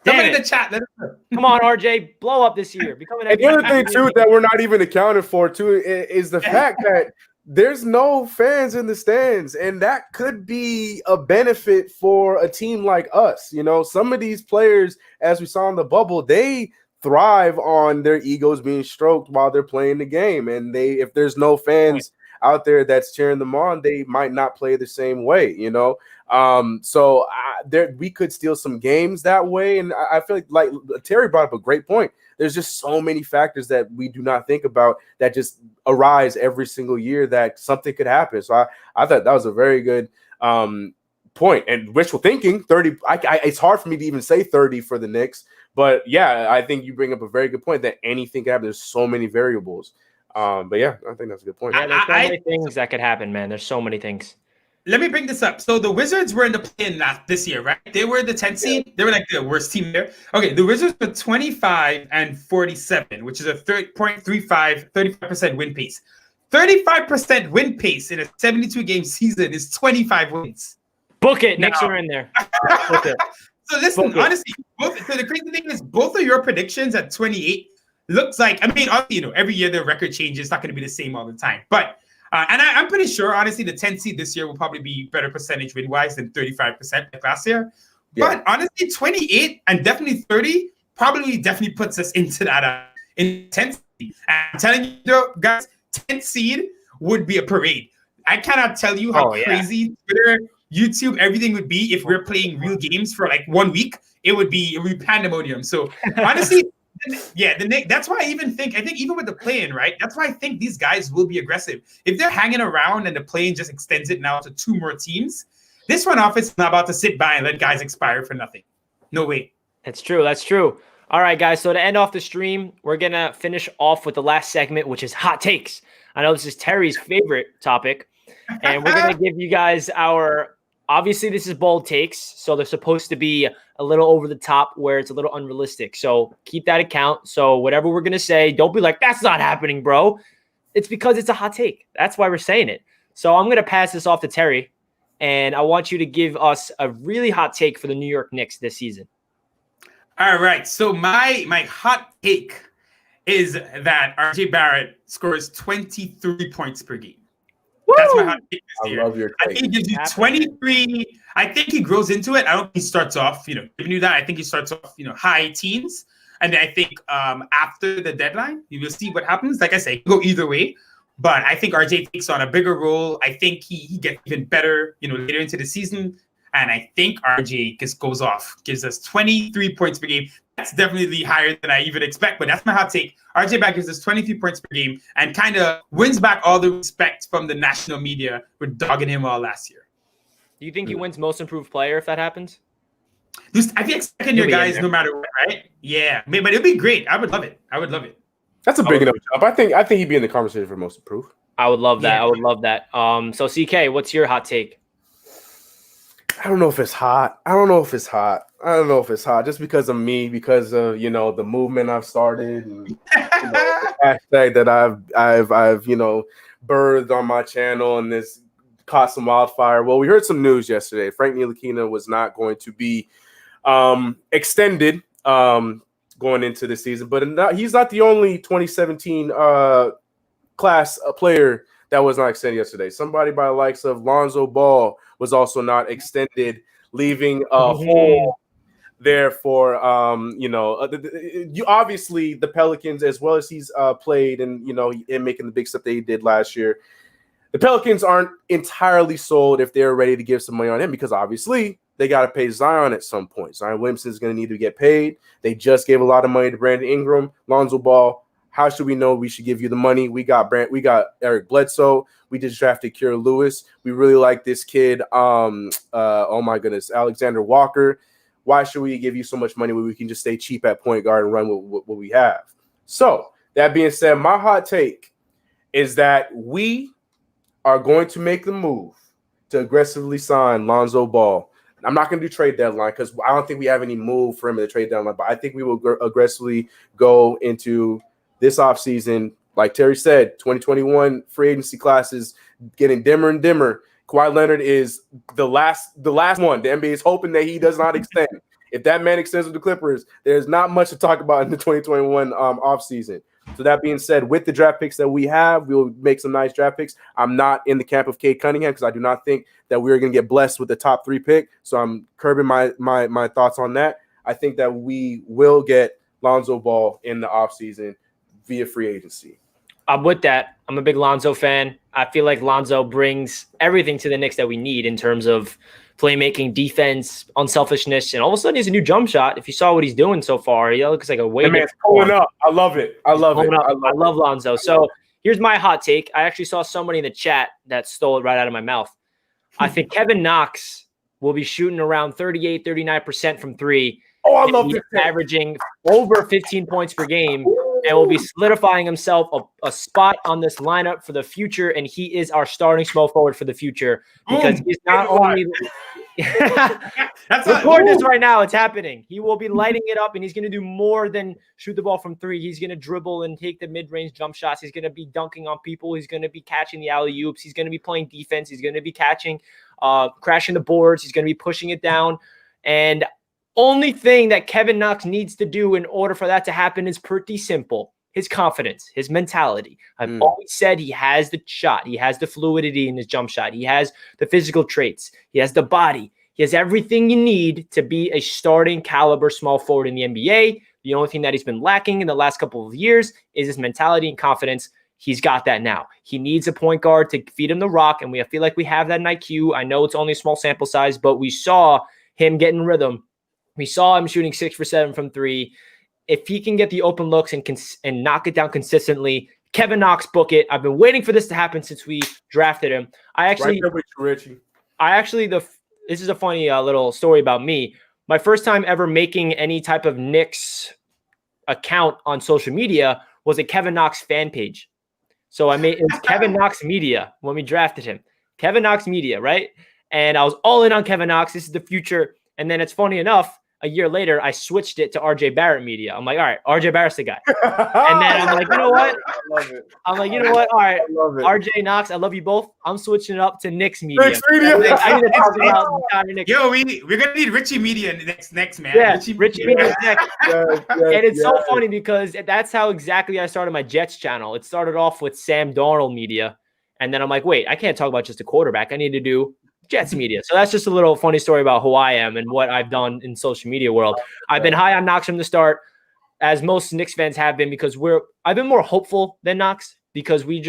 Somebody Damn in it. the chat. Let us know. Come on, RJ, blow up this year. Become an And the other thing MVP. too that we're not even accounted for too is the fact that there's no fans in the stands, and that could be a benefit for a team like us. You know, some of these players, as we saw in the bubble, they thrive on their egos being stroked while they're playing the game, and if there's no fans out there that's cheering them on, they might not play the same way. You know, so we could steal some games that way, and I feel like Terry brought up a great point. There's just so many factors that we do not think about that just arise every single year that something could happen. So I thought that was a very good point. And wishful thinking, 30. It's hard for me to even say 30 for the Knicks, but yeah, I think you bring up a very good point that anything can happen. There's so many variables. But yeah, I think that's a good point. Yeah, there's so many things that could happen, man. There's so many things. Let me bring this up. So the Wizards were in the play-in this year, right? They were the 10th seed. They were like the worst team there. Okay, the Wizards were 25-47, which is a 35% win pace. 35% win pace in a 72-game season is 25 wins. Book it. Knicks are in there. Book it. So listen, honestly, so the crazy thing is both of your predictions at 28 looks like, I mean, obviously, every year the record changes. It's not going to be the same all the time. But and I'm pretty sure, honestly, the 10th seed this year will probably be better percentage win-wise than 35% like last year. Yeah. But honestly, 28 and definitely 30 definitely puts us into that in 10th seed. And I'm telling you, guys, 10th seed would be a parade. I cannot tell you how crazy Twitter, YouTube, everything would be if we're playing real games for like 1 week. It would be pandemonium. So honestly, yeah, that's why I think even with the play-in, right? That's why I think these guys will be aggressive. If they're hanging around and the play-in just extends it now to 2 more teams, this front office is not about to sit by and let guys expire for nothing. No way. That's true. That's true. All right, guys. So to end off the stream, we're going to finish off with the last segment, which is hot takes. I know this is Terry's favorite topic, and we're going to give you guys obviously this is bold takes, so they're supposed to be a little over the top where it's a little unrealistic. So keep that account. So whatever we're going to say, don't be like, that's not happening, bro. It's because it's a hot take. That's why we're saying it. So I'm going to pass this off to Terry, and I want you to give us a really hot take for the New York Knicks this season. All right. So my hot take is that RJ Barrett scores 23 points per game. Woo! That's my hot take this year. I think he gives you 23. I think he grows into it. I don't think he starts off, giving you that. I think he starts off, high teens. And then I think after the deadline, you will see what happens. Like I say, go either way. But I think RJ takes on a bigger role. I think he gets even better, later into the season. And I think RJ just goes off, gives us 23 points per game. That's definitely higher than I even expect, but that's my hot take. RJ Barrett gives us 23 points per game and kind of wins back all the respect from the national media for dogging him all last year. Do you think he wins most improved player if that happens? I think second year guys, no matter what, right? Yeah, but it'd be great. I would love it. That's a big enough jump. I think he'd be in the conversation for most improved. I would love that. Yeah. I would love that. So CK, what's your hot take? I don't know if it's hot. Just because of me, because of the movement I've started, and the hashtag that I've birthed on my channel, and this caught some wildfire. Well, we heard some news yesterday. Frank Ntilikina was not going to be extended going into the season, but he's not the only 2017 class player that was not extended yesterday. Somebody by the likes of Lonzo Ball was also not extended, leaving a hole there for obviously the Pelicans, as well as he's played and making the big stuff that he did last year. The Pelicans aren't entirely sold if they're ready to give some money on him, because obviously they got to pay Zion at some point. Zion Williamson is going to need to get paid. They just gave a lot of money to Brandon Ingram, Lonzo Ball. How should we know we should give you the money? We got Eric Bledsoe. We just drafted Kira Lewis. We really like this kid. Oh my goodness, Alexander Walker. Why should we give you so much money when we can just stay cheap at point guard and run with what we have? So that being said, my hot take is that we are going to make the move to aggressively sign Lonzo Ball. I'm not going to do trade deadline because I don't think we have any move for him in the trade deadline, but I think we will aggressively go into this offseason. Like Terry said, 2021 free agency class is getting dimmer and dimmer. Kawhi Leonard is the last one. The NBA is hoping that he does not extend. If that man extends with the Clippers, there's not much to talk about in the 2021 offseason. So that being said, with the draft picks that we have, we'll make some nice draft picks. I'm not in the camp of Cade Cunningham because I do not think that we're going to get blessed with the top 3 pick. So I'm curbing my thoughts on that. I think that we will get Lonzo Ball in the offseason via free agency. I'm with that. I'm a big Lonzo fan. I feel like Lonzo brings everything to the Knicks that we need in terms of playmaking, defense, unselfishness, and all of a sudden he's a new jump shot. If you saw what he's doing so far, he looks like a way man's pulling up. I love it. I love Lonzo. So here's my hot take. I actually saw somebody in the chat that stole it right out of my mouth. I think Kevin Knox will be shooting around 38, 39% from 3. Oh, I love this. Averaging over 15 points per game and will be solidifying himself a spot on this lineup for the future. And he is our starting small forward for the future because he's not only record this right now. It's happening. He will be lighting it up and he's going to do more than shoot the ball from 3. He's going to dribble and take the mid-range jump shots. He's going to be dunking on people. He's going to be catching the alley-oops. He's going to be playing defense. He's going to be catching, crashing the boards. He's going to be pushing it down. And only thing that Kevin Knox needs to do in order for that to happen is pretty simple. His confidence, his mentality. I've always said he has the shot. He has the fluidity in his jump shot. He has the physical traits. He has the body. He has everything you need to be a starting caliber small forward in the NBA. The only thing that he's been lacking in the last couple of years is his mentality and confidence. He's got that now. He needs a point guard to feed him the rock, and I feel like we have that in IQ. I know it's only a small sample size, but we saw him get in rhythm. We saw him shooting 6 for 7 from 3. If he can get the open looks and knock it down consistently, Kevin Knox, book it. I've been waiting for this to happen since we drafted him. This is a funny little story about me. My first time ever making any type of Knicks account on social media was a Kevin Knox fan page. So it was Kevin Knox Media when we drafted him. Kevin Knox Media, right? And I was all in on Kevin Knox. This is the future. And then it's funny enough, a year later, I switched it to RJ Barrett Media. I'm like, all right, RJ Barrett's the guy. And then I'm like, you know what? I love it. I'm like, you know what? All right, RJ Knox, I love you both. I'm switching it up to Knicks Media. Knicks Media. I need to talk about the entire Knicks. Yo, we're gonna need Richie Media next, man. Yeah, Richie Media next. Yes, And it's so funny because that's how exactly I started my Jets channel. It started off with Sam Darnold Media, and then I'm like, wait, I can't talk about just a quarterback. I need to do Jets Media. So that's just a little funny story about who I am and what I've done in social media world. I've been high on Knox from the start, as most Knicks fans have been, because I've been more hopeful than Knox because we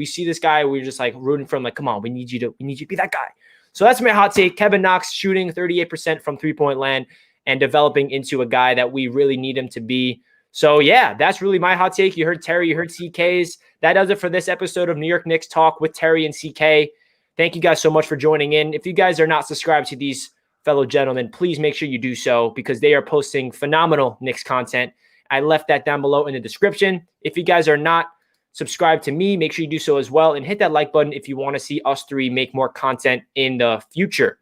see this guy, we're just like rooting for him, like, come on, we need you to be that guy. So that's my hot take. Kevin Knox shooting 38% from 3-point land and developing into a guy that we really need him to be. So yeah, that's really my hot take. You heard Terry, you heard CK's. That does it for this episode of New York Knicks Talk with Terry and CK. Thank you guys so much for joining in. If you guys are not subscribed to these fellow gentlemen, please make sure you do so because they are posting phenomenal Knicks content. I left that down below in the description. If you guys are not subscribed to me, make sure you do so as well and hit that like button if you want to see us 3 make more content in the future.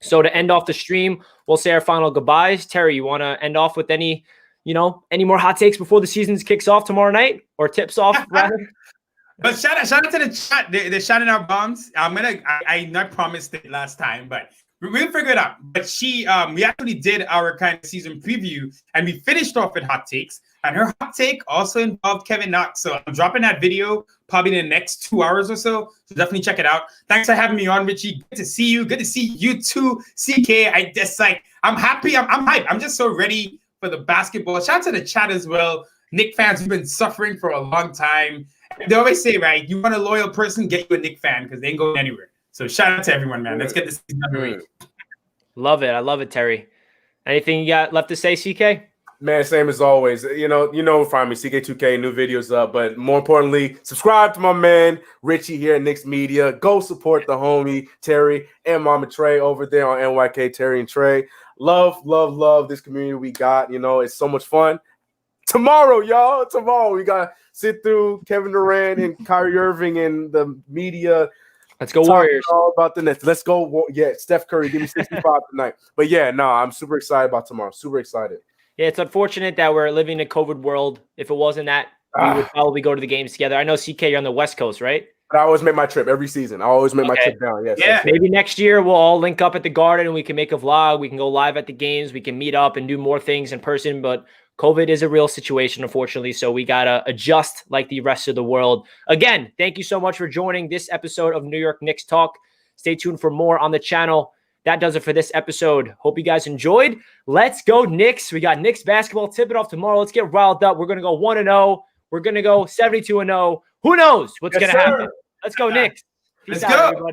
So to end off the stream, we'll say our final goodbyes. Terry, you want to end off with any more hot takes before the season kicks off tomorrow night or tips off rather? But shout out to the chat. They're shouting out bombs. I not promised it last time, but we'll figure it out. But we actually did our kind of season preview, and we finished off with hot takes. And her hot take also involved Kevin Knox. So I'm dropping that video probably in the next 2 hours or so. So definitely check it out. Thanks for having me on, Richie. Good to see you. Good to see you too, CK. I'm happy. I'm hyped. I'm just so ready for the basketball. Shout out to the chat as well. Knick fans have been suffering for a long time. They always say, right, you want a loyal person, get you a Knick fan because they ain't going anywhere. So shout out to everyone, man. Let's get this season underway. Love it. I love it, Terry. Anything you got left to say, CK? Man, same as always. Find me, CK2K, new videos up. But more importantly, subscribe to my man, Richie here at Knicks Media. Go support the homie, Terry, and Mama Trey over there on NYK, Terry and Trey. Love this community we got. It's so much fun. Tomorrow, we got to sit through Kevin Durant and Kyrie Irving and the media. Let's go Warriors. All about the Nets. Let's go. Yeah, Steph Curry, give me 65 tonight. But yeah, I'm super excited about tomorrow. Super excited. Yeah, it's unfortunate that we're living in a COVID world. If it wasn't that, we would probably go to the games together. I know, CK, you're on the West Coast, right? But I always make my trip every season. I always make my trip down. Yes, Yeah. Maybe next year we'll all link up at the Garden and we can make a vlog. We can go live at the games. We can meet up and do more things in person. But COVID is a real situation, unfortunately. So we got to adjust like the rest of the world. Again, thank you so much for joining this episode of New York Knicks Talk. Stay tuned for more on the channel. That does it for this episode. Hope you guys enjoyed. Let's go Knicks. We got Knicks basketball. Tip it off tomorrow. Let's get riled up. We're going to go 1-0. We're going to go 72-0. Who knows what's going to happen? Let's go Knicks. Peace Let's out, go. everybody.